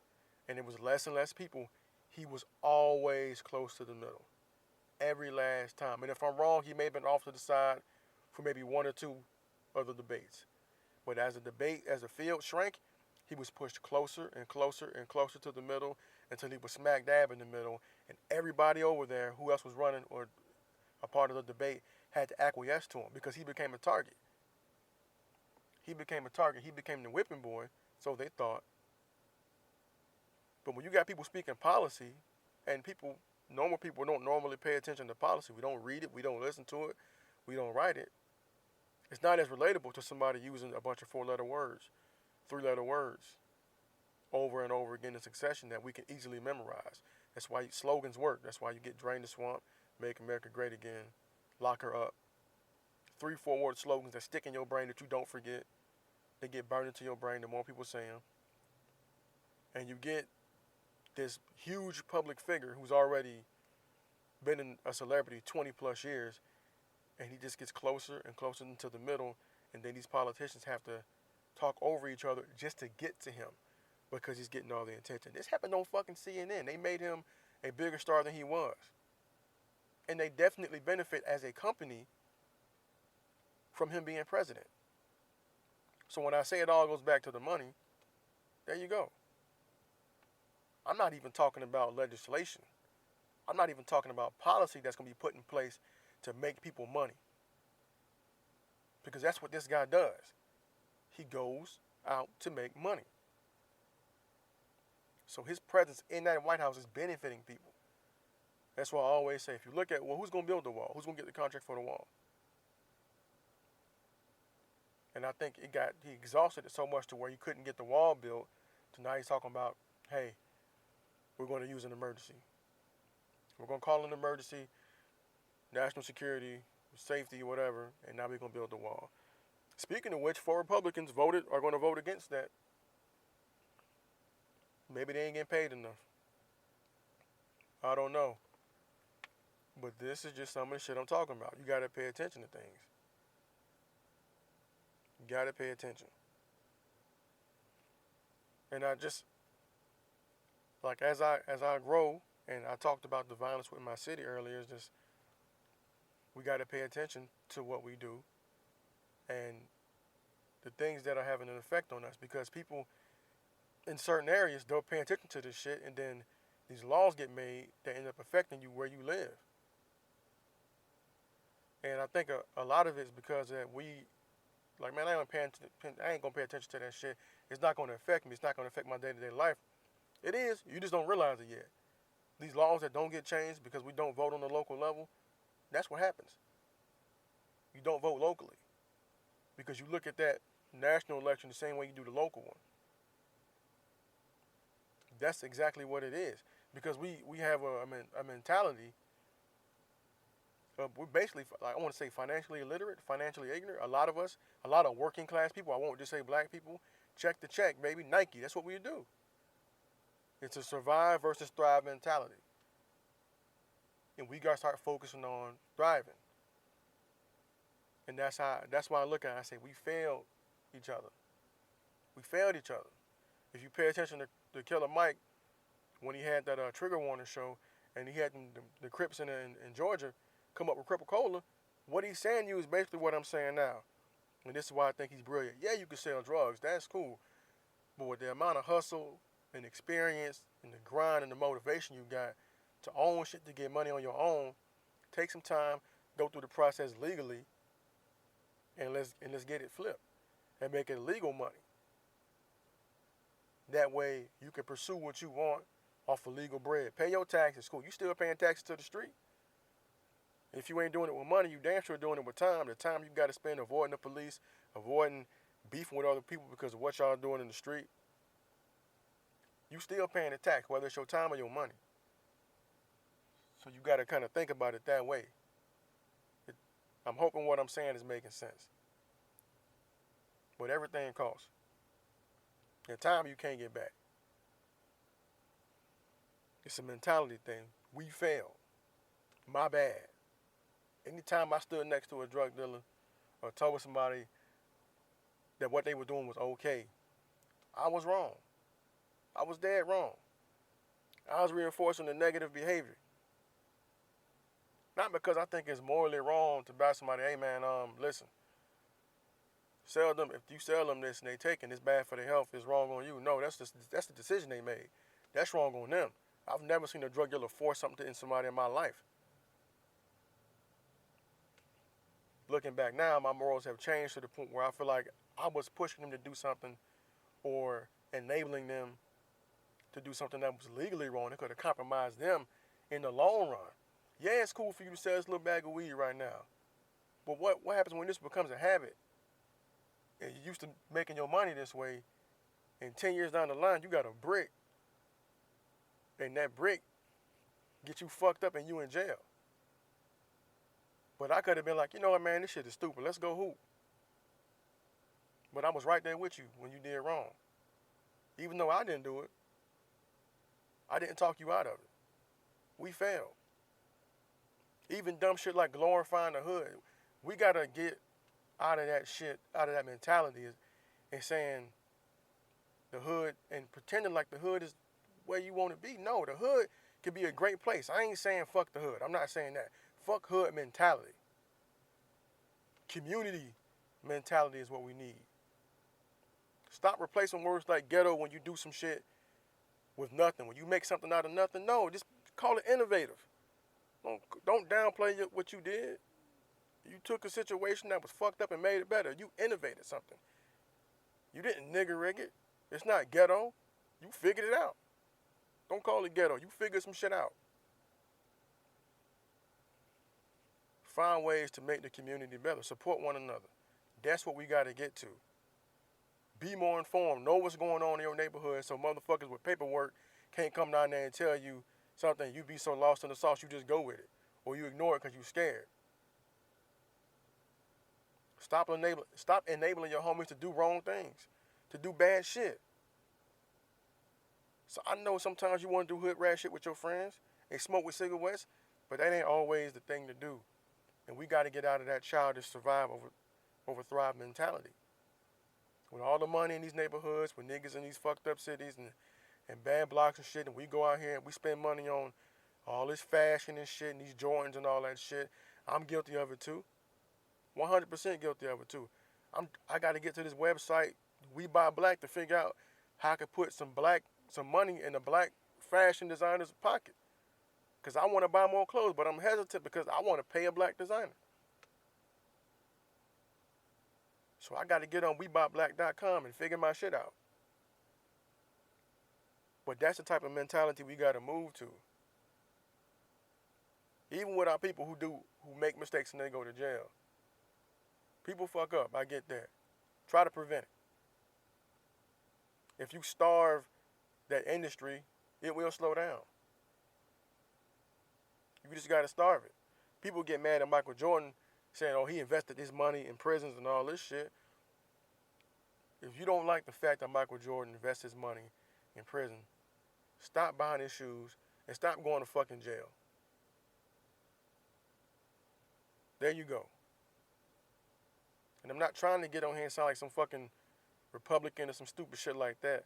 and it was less and less people, he was always close to the middle. Every last time. And if I'm wrong, he may have been off to the side for maybe one or two other debates. But as the field shrank, he was pushed closer and closer and closer to the middle until he was smack dab in the middle. And everybody over there, who else was running or a part of the debate, had to acquiesce to him because he became a target. He became a target. He became the whipping boy, so they thought. But when you got people speaking policy, and normal people don't normally pay attention to policy. We don't read it. We don't listen to it. We don't write it. It's not as relatable to somebody using a bunch of 4-letter words, 3-letter words, over and over again in succession that we can easily memorize. That's why slogans work. That's why you get Drain the Swamp, Make America Great Again, Lock Her Up. 3-4 word slogans that stick in your brain that you don't forget. They get burned into your brain the more people say them. And you get this huge public figure who's already been a celebrity 20 plus years, and he just gets closer and closer into the middle, and then these politicians have to talk over each other just to get to him because he's getting all the attention. This happened on fucking CNN. They made him a bigger star than he was. And they definitely benefit as a company from him being president. So when I say it all goes back to the money, there you go. I'm not even talking about legislation. I'm not even talking about policy that's going to be put in place to make people money. Because that's what this guy does. He goes out to make money. So his presence in that White House is benefiting people. That's why I always say, if you look at, well, who's going to build the wall? Who's going to get the contract for the wall? And I think he exhausted it so much to where he couldn't get the wall built. So now he's talking about, hey, we're going to use an emergency. We're going to call an emergency, national security, safety, whatever, and now we're going to build the wall. Speaking of which, 4 Republicans are going to vote against that. Maybe they ain't getting paid enough. I don't know. But this is just some of the shit I'm talking about. You got to pay attention to things. You got to pay attention. And I just, like, as I grow, and I talked about the violence with my city earlier, it's just, we got to pay attention to what we do and the things that are having an effect on us, because people in certain areas don't pay attention to this shit, and then these laws get made that end up affecting you where you live. And I think a lot of it is because that we, like, man, I ain't gonna pay attention to that shit. It's not gonna affect me. It's not gonna affect my day-to-day life. It is. You just don't realize it yet. These laws that don't get changed because we don't vote on the local level, that's what happens. You don't vote locally because you look at that national election the same way you do the local one. That's exactly what it is, because we have a mentality. We're basically, like, I want to say, financially illiterate, financially ignorant. A lot of us, a lot of working class people, I won't just say black people, check the check, baby, Nike. That's what we do. It's a survive versus thrive mentality. And we got to start focusing on thriving. And that's why I look at it, I say we failed each other. We failed each other. If you pay attention to Killer Mike, when he had that trigger warning show, and he had the Crips in Georgia come up with Crips-A-Cola, what he's saying to you is basically what I'm saying now. And this is why I think he's brilliant. Yeah, you can sell drugs. That's cool. But with the amount of hustle and experience and the grind and the motivation you got to own shit, to get money on your own, take some time, go through the process legally, and let's get it flipped and make it legal money. That way you can pursue what you want off of legal bread. Pay your taxes. Cool. You still paying taxes to the street. If you ain't doing it with money, you damn sure doing it with time. The time you got to spend avoiding the police, avoiding beefing with other people because of what y'all doing in the street, you still paying the tax, whether it's your time or your money. So you got to kind of think about it that way. I'm hoping what I'm saying is making sense. But everything costs. And time you can't get back. It's a mentality thing. We failed. My bad. Anytime I stood next to a drug dealer or told somebody that what they were doing was okay, I was wrong. I was dead wrong. I was reinforcing the negative behavior. Not because I think it's morally wrong to buy somebody, hey man, listen, sell them. If you sell them this and they take it, it's bad for their health, it's wrong on you. No, that's the decision they made. That's wrong on them. I've never seen a drug dealer force something in somebody in my life. Looking back now, my morals have changed to the point where I feel like I was pushing them to do something or enabling them to do something that was legally wrong. It could have compromised them in the long run. Yeah, it's cool for you to sell this little bag of weed right now. But what happens when this becomes a habit? And you're used to making your money this way, and 10 years down the line, you got a brick. And that brick gets you fucked up and you in jail. But I could have been like, you know what, man, this shit is stupid. Let's go hoop. But I was right there with you when you did wrong. Even though I didn't do it, I didn't talk you out of it. We failed. Even dumb shit like glorifying the hood. We got to get out of that shit, out of that mentality and saying the hood and pretending like the hood is where you want to be. No, the hood can be a great place. I ain't saying fuck the hood. I'm not saying that. Fuck hood mentality. Community mentality is what we need. Stop replacing words like ghetto when you do some shit with nothing. When you make something out of nothing, no, just call it innovative. Don't downplay what you did. You took a situation that was fucked up and made it better. You innovated something. You didn't nigger rig it. It's not ghetto. You figured it out. Don't call it ghetto. You figured some shit out. Find ways to make the community better. Support one another. That's what we got to get to. Be more informed. Know what's going on in your neighborhood so motherfuckers with paperwork can't come down there and tell you something. You be so lost in the sauce, you just go with it. Or you ignore it because you're scared. Stop enabling your homies to do wrong things, to do bad shit. So I know sometimes you want to do hood rat shit with your friends and smoke with cigarettes, but that ain't always the thing to do. And we got to get out of that childish survive over thrive mentality. With all the money in these neighborhoods, with niggas in these fucked up cities and bad blocks and shit, and we go out here and we spend money on all this fashion and shit and these Jordans and all that shit, I'm guilty of it too. 100% guilty of it too. I got to get to this website, We Buy Black, to figure out how I could put some money in a black fashion designer's pocket. Because I want to buy more clothes, but I'm hesitant because I want to pay a black designer. So I got to get on WeBuyBlack.com and figure my shit out. But that's the type of mentality we got to move to. Even with our people who make mistakes and they go to jail. People fuck up, I get that. Try to prevent it. If you starve that industry, it will slow down. You just got to starve it. People get mad at Michael Jordan saying, oh, he invested his money in prisons and all this shit. If you don't like the fact that Michael Jordan invests his money in prison, stop buying his shoes and stop going to fucking jail. There you go. And I'm not trying to get on here and sound like some fucking Republican or some stupid shit like that.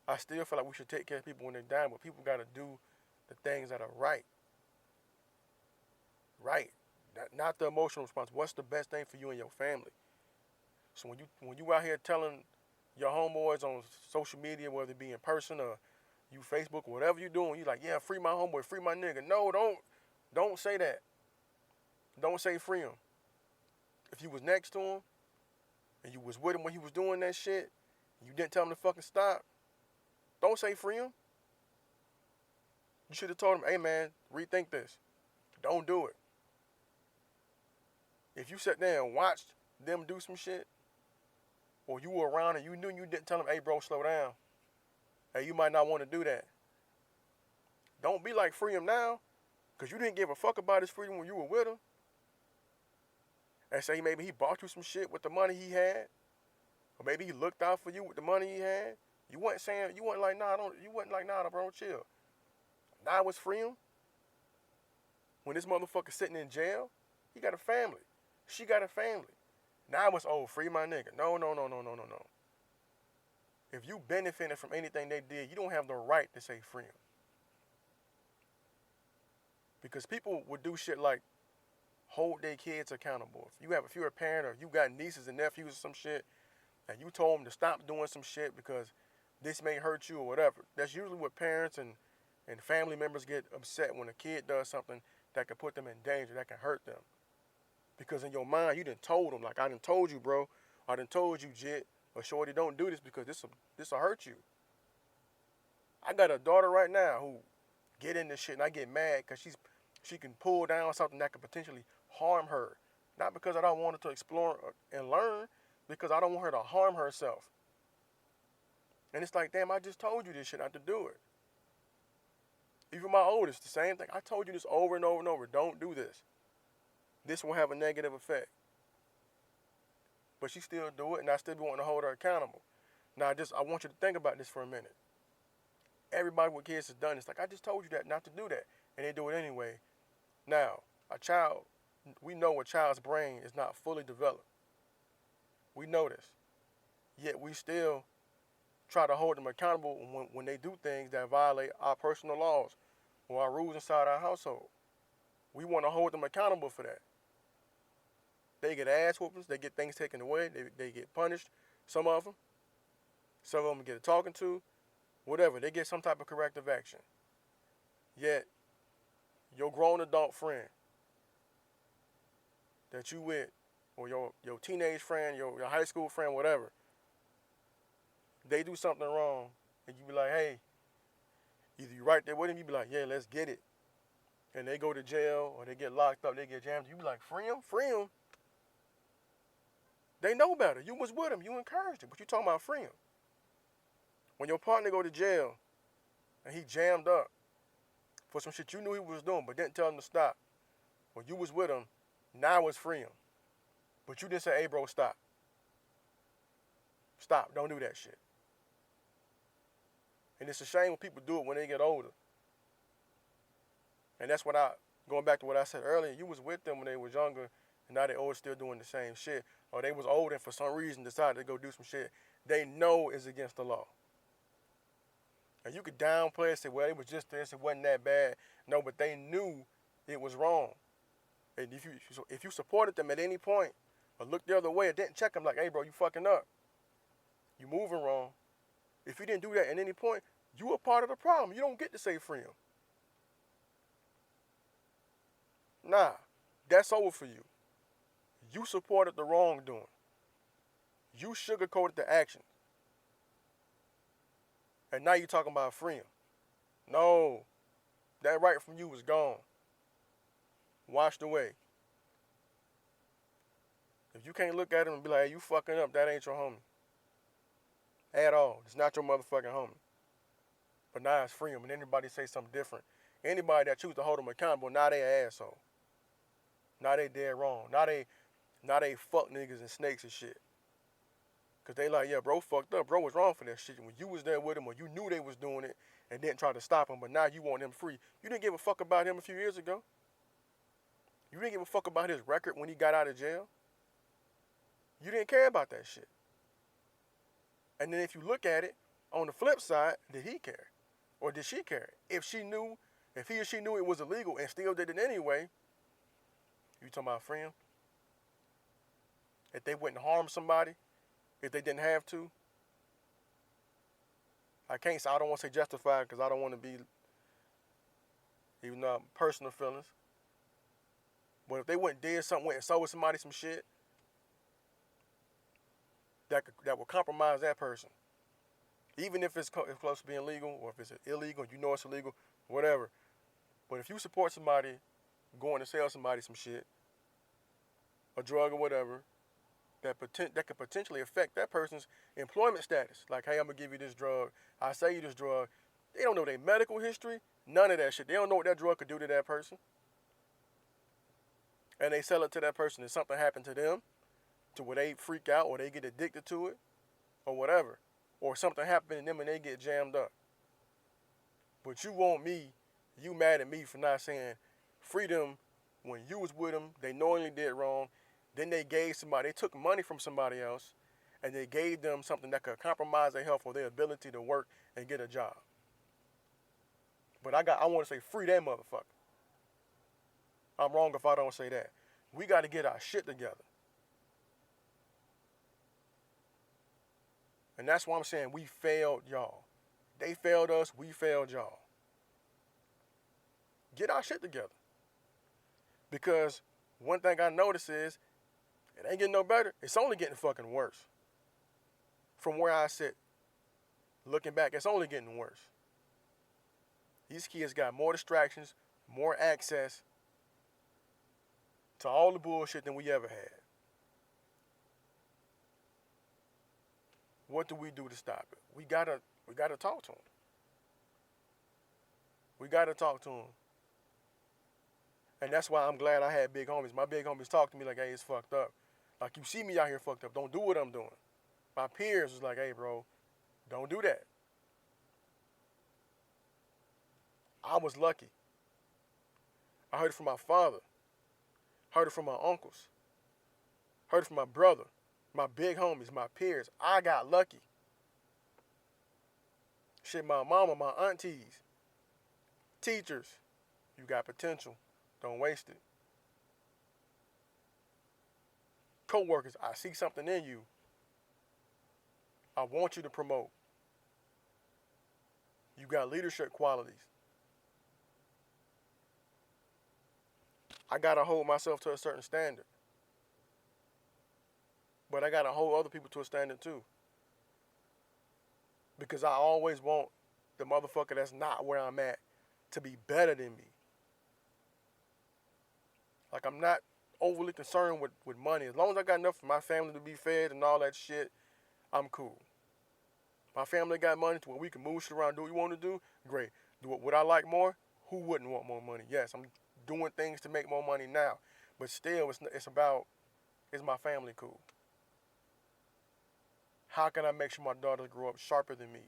I still feel like we should take care of people when they're dying, but people got to do the things that are right. Right. Not the emotional response. What's the best thing for you and your family? So when you out here telling your homeboys on social media, whether it be in person or you Facebook, whatever you doing, you like, yeah, free my homeboy, free my nigga. No, don't say that. Don't say free him. If you was next to him and you was with him when he was doing that shit, and you didn't tell him to fucking stop, don't say free him. You should have told him, hey man, rethink this. Don't do it. If you sat there and watched them do some shit, or you were around and you knew you didn't tell them, hey bro, slow down. Hey, you might not want to do that. Don't be like free him now, because you didn't give a fuck about his freedom when you were with him. And say maybe he bought you some shit with the money he had, or maybe he looked out for you with the money he had. You wasn't like, nah, bro, chill. Now it's free him. When this motherfucker sitting in jail, he got a family. She got a family. Now it's, oh, free my nigga. No. If you benefited from anything they did, you don't have the right to say free him. Because people would do shit like hold their kids accountable. If you're a parent or you got nieces and nephews or some shit, and you told them to stop doing some shit because this may hurt you or whatever, that's usually what parents and family members get upset when a kid does something that can put them in danger, that can hurt them. Because in your mind, you done told them, like, I done told you, bro. I done told you, Jit, or shorty, don't do this because this'll hurt you. I got a daughter right now who get into shit and I get mad because she can pull down something that could potentially harm her. Not because I don't want her to explore and learn, because I don't want her to harm herself. And it's like, damn, I just told you this shit not to do it. Even my oldest, the same thing. I told you this over and over and over. Don't do this. This will have a negative effect. But she still do it, and I still be wanting to hold her accountable. Now, I want you to think about this for a minute. Everybody with kids has done this. Like, I just told you that not to do that, and they do it anyway. Now, we know a child's brain is not fully developed. We know this. Yet we still try to hold them accountable when they do things that violate our personal laws or our rules inside our household. We want to hold them accountable for that. They get ass whoopings. They get things taken away. They get punished. Some of them get a talking to. whatever. They get some type of corrective action. Yet, your grown adult friend that you with, or your teenage friend, your high school friend, whatever, they do something wrong, and you be like, hey, either you right there with them, you be like, yeah, let's get it. And they go to jail, or they get locked up, they get jammed, you be like, free them, free them. They know better. You was with them, you encouraged them, but you talking about free them. When your partner go to jail, and he jammed up for some shit you knew he was doing, but didn't tell him to stop, when you was with him, now it's free him. But you didn't say, hey, bro, stop. Stop. Don't do that shit. And it's a shame when people do it when they get older. And that's going back to what I said earlier, you was with them when they was younger, and now they older still doing the same shit. Or they was older and for some reason decided to go do some shit they know is against the law. And you could downplay and say, well, it was just this, it wasn't that bad. No, but they knew it was wrong. And if you supported them at any point, or looked the other way and didn't check them like, hey, bro, you fucking up. You moving wrong. If you didn't do that at any point, you were part of the problem. You don't get to say free him. Nah, that's over for you. You supported the wrongdoing. You sugarcoated the action. And now you're talking about freeing. No, that right from you was gone. Washed away. If you can't look at him and be like, hey, you fucking up, that ain't your homie. At all. It's not your motherfucking homie. But now it's free him, and anybody say something different. Anybody that choose to hold them accountable, now they an asshole. Now they dead wrong. Now they fuck niggas and snakes and shit. Cause they like, yeah, bro fucked up. Bro was wrong for that shit. When you was there with him, or you knew they was doing it and didn't try to stop him, but now you want him free. You didn't give a fuck about him a few years ago. You didn't give a fuck about his record when he got out of jail. You didn't care about that shit. And then if you look at it, on the flip side, did he care? Or did she care? If he or she knew it was illegal and still did it anyway, you talking about freeing? If they wouldn't harm somebody, if they didn't have to. I don't want to say justified because I don't want to be, even though personal feelings. But if they went and sold somebody some shit that will compromise that person, even if it's close to being legal, or if it's illegal, you know it's illegal, whatever. But if you support somebody going to sell somebody some shit, a drug or whatever, that could potentially affect that person's employment status. Like, hey, I'm going to give you this drug. I sell you this drug. They don't know their medical history. None of that shit. They don't know what that drug could do to that person. And they sell it to that person and something happened to them, to where they freak out or they get addicted to it or whatever. Or something happened to them and they get jammed up. But you mad at me for not saying freedom when you was with them, they knowingly did wrong. Then they took money from somebody else, and they gave them something that could compromise their health or their ability to work and get a job. But I want to say free that motherfucker. I'm wrong if I don't say that. We got to get our shit together. And that's why I'm saying we failed y'all. They failed us, we failed y'all. Get our shit together. Because one thing I notice is, it ain't getting no better. It's only getting fucking worse. From where I sit, looking back, it's only getting worse. These kids got more distractions, more access to all the bullshit than we ever had. What do we do to stop it? We gotta talk to them. We gotta talk to them. And that's why I'm glad I had big homies. My big homies talk to me like, hey, it's fucked up. Like, you see me out here fucked up. Don't do what I'm doing. My peers was like, hey, bro, don't do that. I was lucky. I heard it from my father. Heard it from my uncles. Heard it from my brother. My big homies, my peers. I got lucky. Shit, my mama, my aunties, teachers. You got potential. Don't waste it. Co-workers, I see something in you. I want you to promote. You got leadership qualities. I gotta hold myself to a certain standard. But I gotta hold other people to a standard too. Because I always want the motherfucker that's not where I'm at to be better than me. Like, I'm not overly concerned with money. As long as I got enough for my family to be fed and all that shit, I'm cool. My family got money to where we can move shit around, do what we want to do, great. Would I like more? Who wouldn't want more money? Yes, I'm doing things to make more money now. But still, it's about, is my family cool? How can I make sure my daughters grow up sharper than me?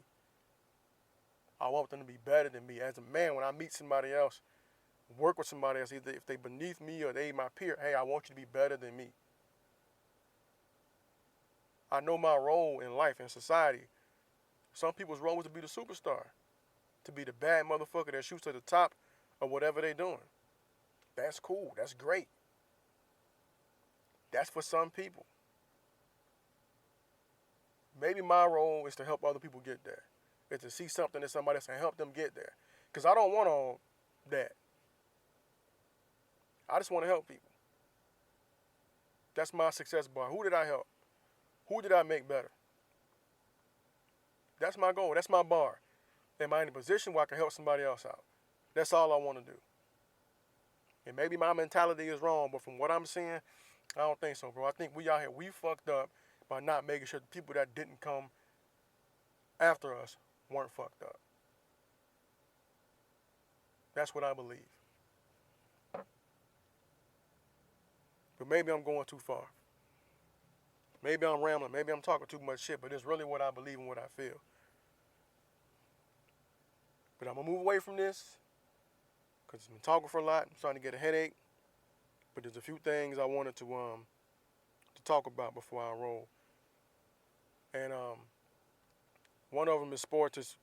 I want them to be better than me. As a man, when I meet somebody else, work with somebody else, either if they beneath me or they my peer, hey, I want you to be better than me. I know my role in life, in society. Some people's role is to be the superstar, to be the bad motherfucker that shoots to the top of whatever they're doing. That's cool. That's great. That's for some people. Maybe my role is to help other people get there. Is to see something in somebody else and help them get there. Because I don't want all that. I just want to help people. That's my success bar. Who did I help? Who did I make better? That's my goal. That's my bar. Am I in a position where I can help somebody else out? That's all I want to do. And maybe my mentality is wrong, but from what I'm seeing, I don't think so, bro. I think we out here, we fucked up by not making sure the people that didn't come after us weren't fucked up. That's what I believe. But maybe I'm going too far. Maybe I'm rambling. Maybe I'm talking too much shit, but it's really what I believe and what I feel. But I'm going to move away from this because I've been talking for a lot. I'm starting to get a headache. But there's a few things I wanted to talk about before I roll. And one of them is sports. Is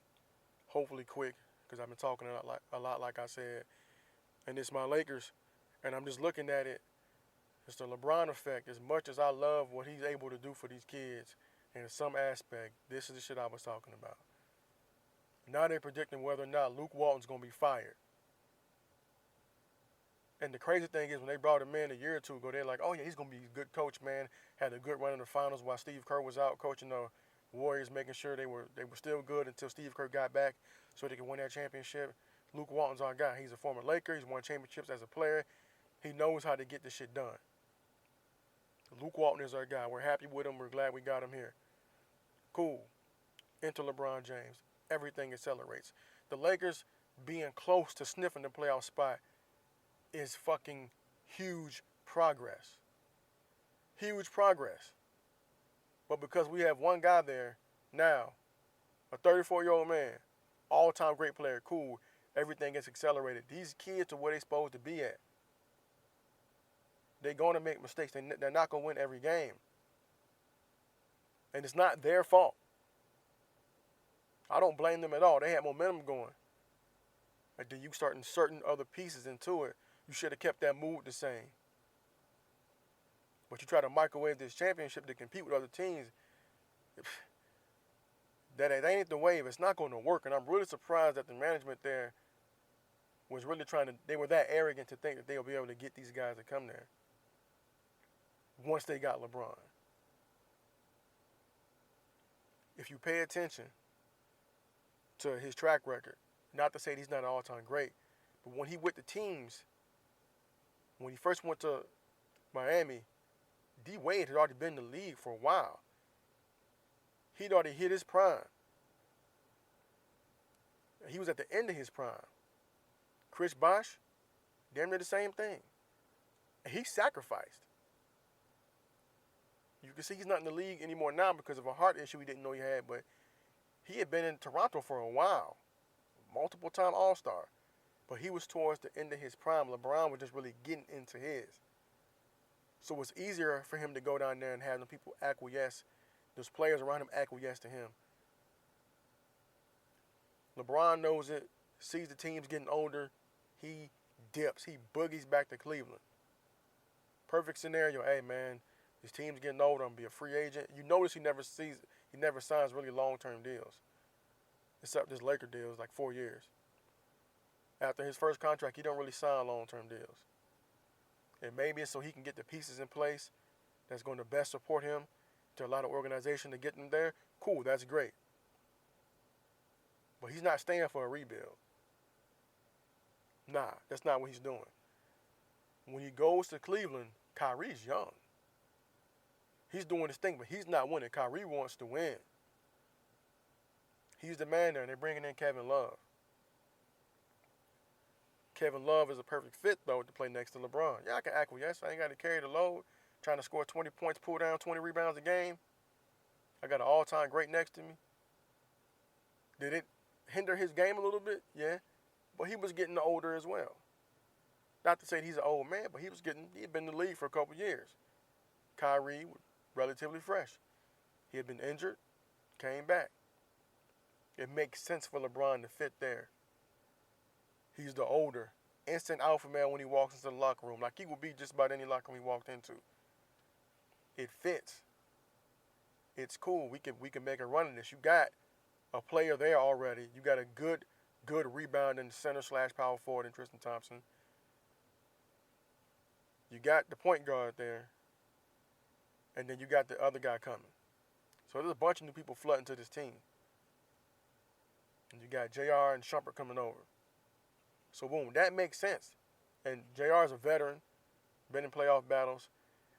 hopefully quick because I've been talking a lot, like I said. And it's my Lakers. And I'm just looking at it. It's the LeBron effect. As much as I love what he's able to do for these kids, and in some aspect, this is the shit I was talking about. Now they're predicting whether or not Luke Walton's going to be fired. And the crazy thing is when they brought him in a year or two ago, they're like, oh yeah, he's going to be a good coach, man. Had a good run in the finals while Steve Kerr was out coaching the Warriors, making sure they were still good until Steve Kerr got back so they could win that championship. Luke Walton's our guy. He's a former Laker. He's won championships as a player. He knows how to get this shit done. Luke Walton is our guy. We're happy with him. We're glad we got him here. Cool. Enter LeBron James. Everything accelerates. The Lakers being close to sniffing the playoff spot is fucking huge progress. Huge progress. But because we have one guy there now, a 34-year-old man, all-time great player, cool, everything gets accelerated. These kids are where they're supposed to be at. They're going to make mistakes. They're not going to win every game. And it's not their fault. I don't blame them at all. They had momentum going. And then you start inserting other pieces into it. You should have kept that mood the same. But you try to microwave this championship to compete with other teams. That ain't the wave. It's not going to work. And I'm really surprised that the management there was really they were that arrogant to think that they'll be able to get these guys to come there once they got LeBron. If you pay attention to his track record, not to say he's not an all-time great, but when he with the teams, when he first went to Miami, D. Wade had already been in the league for a while. He'd already hit his prime. He was at the end of his prime. Chris Bosh, damn near the same thing. And he sacrificed. You can see he's not in the league anymore now because of a heart issue he didn't know he had, but he had been in Toronto for a while. Multiple-time All-Star. But he was towards the end of his prime. LeBron was just really getting into his. So it's easier for him to go down there and have the people acquiesce, those players around him acquiesce to him. LeBron knows it, sees the teams getting older, he dips, he boogies back to Cleveland. Perfect scenario, hey man, this team's getting older, I'm gonna be a free agent. You notice he never signs really long-term deals. except this Laker deal is like 4 years. After his first contract, he don't really sign long-term deals. And maybe it's so he can get the pieces in place that's going to best support him to allow the organization to get them there. Cool, that's great. But he's not staying for a rebuild. Nah, that's not what he's doing. When he goes to Cleveland, Kyrie's young. He's doing his thing, but he's not winning. Kyrie wants to win. He's the man there, and they're bringing in Kevin Love. Kevin Love is a perfect fit, though, to play next to LeBron. Yeah, I can acquiesce. I ain't got to carry the load. Trying to score 20 points, pull down 20 rebounds a game. I got an all-time great next to me. Did it hinder his game a little bit? Yeah. But he was getting older as well. Not to say he's an old man, but he'd been in the league for a couple years. Kyrie was relatively fresh. He had been injured, came back. It makes sense for LeBron to fit there. He's the older, instant alpha male when he walks into the locker room. Like he would be just about any locker room he walked into. It fits. It's cool. We can make a run in this. You got a player there already. You got a good rebounding center / power forward in Tristan Thompson. You got the point guard there. And then you got the other guy coming. So there's a bunch of new people flooding to this team. And you got JR and Shumpert coming over. So boom, that makes sense. And JR is a veteran, been in playoff battles.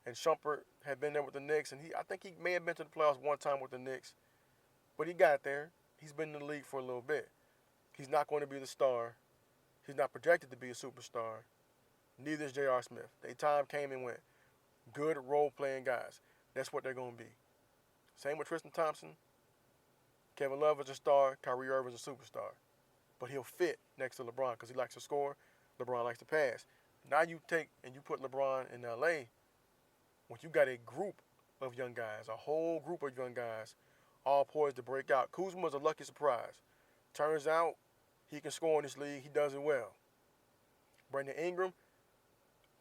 And Shumpert had been there with the Knicks. And I think he may have been to the playoffs one time with the Knicks. But he got there. He's been in the league for a little bit. He's not going to be the star. He's not projected to be a superstar. Neither is J.R. Smith. Their time came and went. Good role-playing guys. That's what they're going to be. Same with Tristan Thompson. Kevin Love is a star. Kyrie Irving is a superstar. But he'll fit next to LeBron because he likes to score. LeBron likes to pass. Now you take and you put LeBron in L.A. when you got a group of young guys, a whole group of young guys, all poised to break out. Kuzma's a lucky surprise. Turns out he can score in this league. He does it well. Brandon Ingram,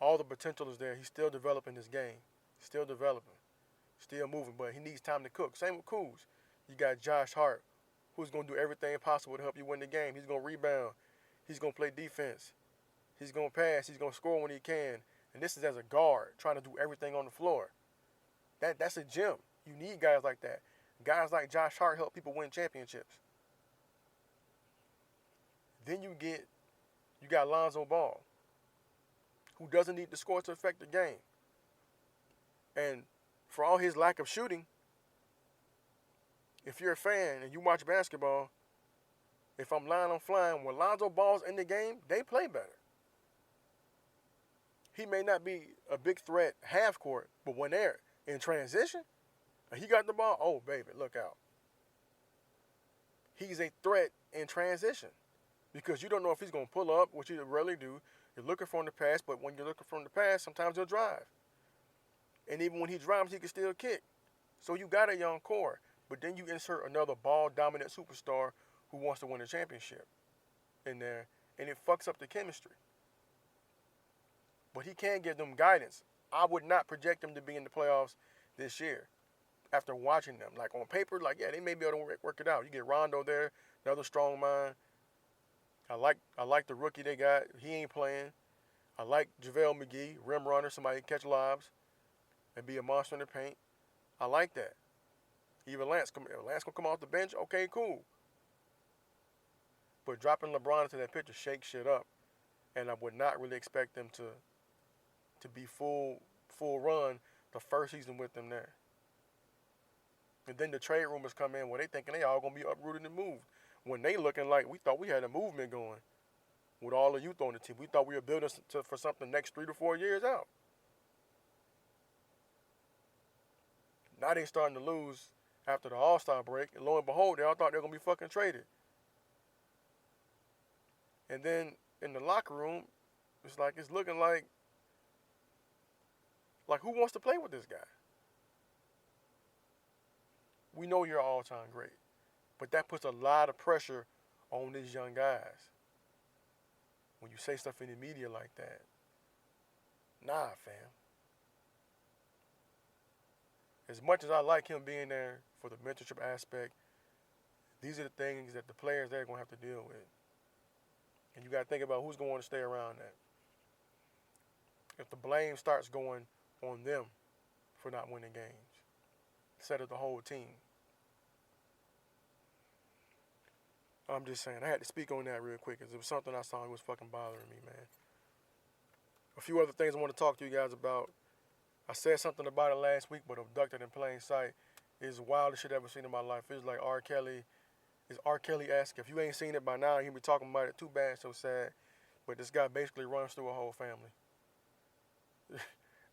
all the potential is there. He's still developing his game. Still developing. Still moving, but he needs time to cook. Same with Kuz. You got Josh Hart, who's going to do everything possible to help you win the game. He's going to rebound. He's going to play defense. He's going to pass. He's going to score when he can. And this is as a guard, trying to do everything on the floor. That's a gem. You need guys like that. Guys like Josh Hart help people win championships. Then you got Lonzo Ball, who doesn't need to score to affect the game. And for all his lack of shooting, if you're a fan and you watch basketball, if I'm lying, I'm flying. When Lonzo Ball's in the game, they play better. He may not be a big threat half court, but when they're in transition, and he got the ball, oh, baby, look out. He's a threat in transition because you don't know if he's going to pull up, which he rarely do. You're looking for him to pass, but when you're looking for him to pass, sometimes he'll drive. And even when he drives, he can still kick. So you got a young core, but then you insert another ball-dominant superstar who wants to win a championship in there, and it fucks up the chemistry. But he can give them guidance. I would not project them to be in the playoffs this year after watching them. Like on paper, like, yeah, they may be able to work it out. You get Rondo there, another strong mind. I like the rookie they got. He ain't playing. I like JaVale McGee, rim runner, somebody catch lobs and be a monster in the paint. I like that. Even Lance gonna come off the bench. Okay, cool. But dropping LeBron into that picture shakes shit up, and I would not really expect them to be full run the first season with them there. And then the trade rumors come in where they thinking they all gonna be uprooted and moved. When they looking like we thought we had a movement going with all the youth on the team. We thought we were building for something next 3 to 4 years out. Now they starting to lose after the All-Star break, and lo and behold, they all thought they were gonna be fucking traded. And then in the locker room, it's looking like who wants to play with this guy? We know you're all-time great, but that puts a lot of pressure on these young guys. When you say stuff in the media like that, nah, fam. As much as I like him being there for the mentorship aspect, These are the things that the players they're going to have to deal with. And you got to think about who's going to stay around that. If the blame starts going on them for not winning games, instead of the whole team. I'm just saying, I had to speak on that real quick because it was something I saw that was fucking bothering me, man. A few other things I want to talk to you guys about. I said something about it last week, but Abducted in Plain Sight is the wildest shit I've ever seen in my life. It's like R. Kelly. It's R. Kelly-esque. If you ain't seen it by now, you be talking about it. Too bad, so sad. But this guy basically runs through a whole family.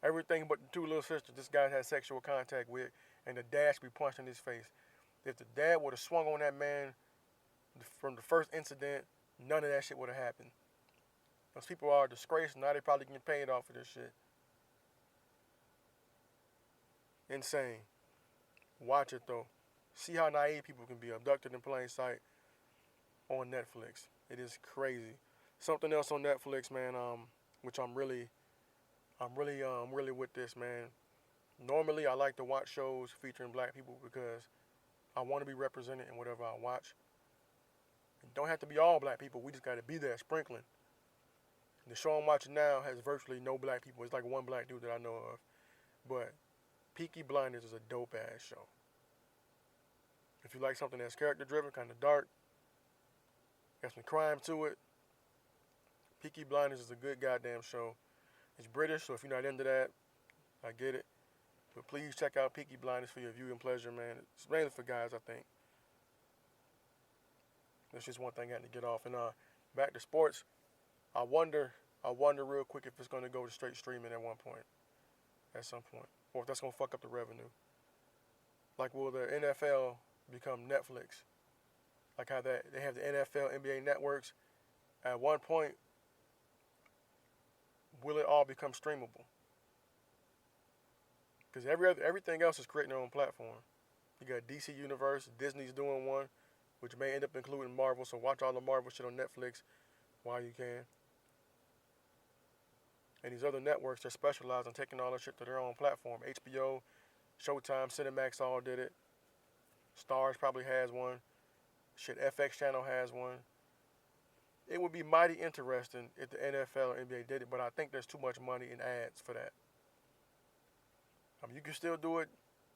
Everything but the two little sisters this guy had sexual contact with, and the dad should be punched in his face. If the dad would have swung on that man from the first incident, none of that shit would have happened. Those people are disgraced. Now they probably getting paid off for this shit. Insane. Watch it though. See how naive people can be. Abducted in Plain Sight on Netflix. It is crazy. Something else on Netflix, man. Which I'm really with this, man. Normally, I like to watch shows featuring black people because I want to be represented in whatever I watch. It don't have to be all black people. We just got to be there, sprinkling. The show I'm watching now has virtually no black people. It's like one black dude that I know of. But Peaky Blinders is a dope-ass show. If you like something that's character-driven, kind of dark, got some crime to it, Peaky Blinders is a good goddamn show. It's British, so if you're not into that, I get it. But please check out Peaky Blinders for your viewing pleasure, man. It's mainly for guys, I think. That's just one thing I had to get off. And back to sports, I wonder real quick if it's going to go to straight streaming at one point, at some point, or if that's going to fuck up the revenue. Like, will the NFL become Netflix? Like how they have the NFL, NBA networks. At one point, will it all become streamable? Because everything else is creating their own platform. You got DC Universe, Disney's doing one, which may end up including Marvel. So watch all the Marvel shit on Netflix while you can. And these other networks, they're specialized in taking all that shit to their own platform. HBO, Showtime, Cinemax all did it. Starz probably has one. Shit, FX channel has one. It would be mighty interesting if the NFL or NBA did it, but I think there's too much money in ads for that. You can still do it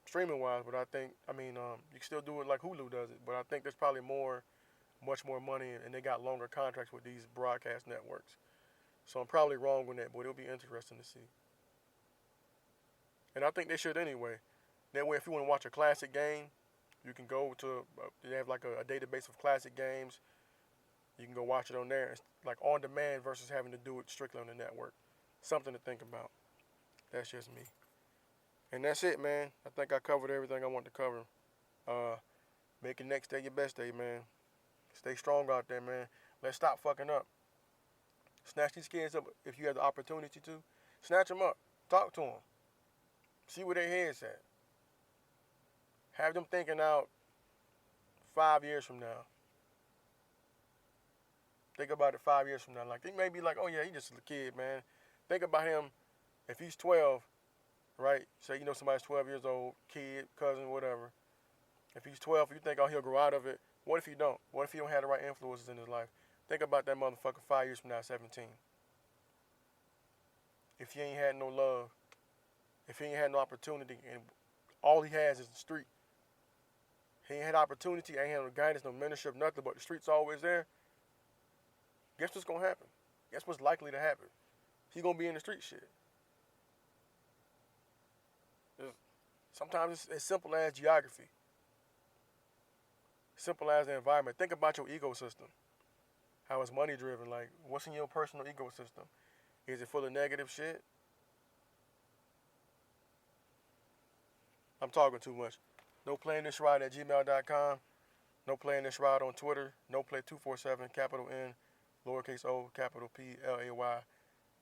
streaming-wise, but you can still do it like Hulu does it, but I think there's probably much more money, and they got longer contracts with these broadcast networks. So I'm probably wrong on that, but it'll be interesting to see. And I think they should anyway. That way, if you want to watch a classic game, you can go to, they have like a database of classic games. You can go watch it on there. It's like on demand versus having to do it strictly on the network. Something to think about. That's just me. And that's it, man. I think I covered everything I wanted to cover. Make your next day your best day, man. Stay strong out there, man. Let's stop fucking up. Snatch these kids up if you have the opportunity to. Snatch them up. Talk to them. See where their head's at. Have them thinking out 5 years from now. Think about it 5 years from now. Like, they may be like, oh yeah, he's just a kid, man. Think about him if he's 12, right? Say, somebody's 12 years old, kid, cousin, whatever. If he's 12, you think, oh, he'll grow out of it. What if you don't? What if he don't have the right influences in his life? Think about that motherfucker 5 years from now, 17. If he ain't had no love, if he ain't had no opportunity, and all he has is the street. He ain't had opportunity, ain't had no guidance, no mentorship, nothing, but the street's always there. Guess what's gonna happen? Guess what's likely to happen? He gonna be in the street shit. Sometimes it's as simple as geography. Simple as the environment. Think about your ecosystem. How it's money driven. Like, what's in your personal ecosystem? Is it full of negative shit? I'm talking too much. NoPlayingThisRide@gmail.com. NoPlayingThisRide on Twitter. NoPlay247, capital N, lowercase o, capital P, L-A-Y.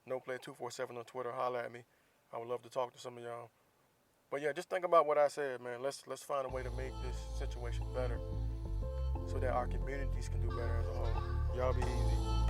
NoPlay247 on Twitter. Holla at me. I would love to talk to some of y'all. But yeah, just think about what I said, man. Let's find a way to make this situation better so that our communities can do better as a whole. Y'all be easy.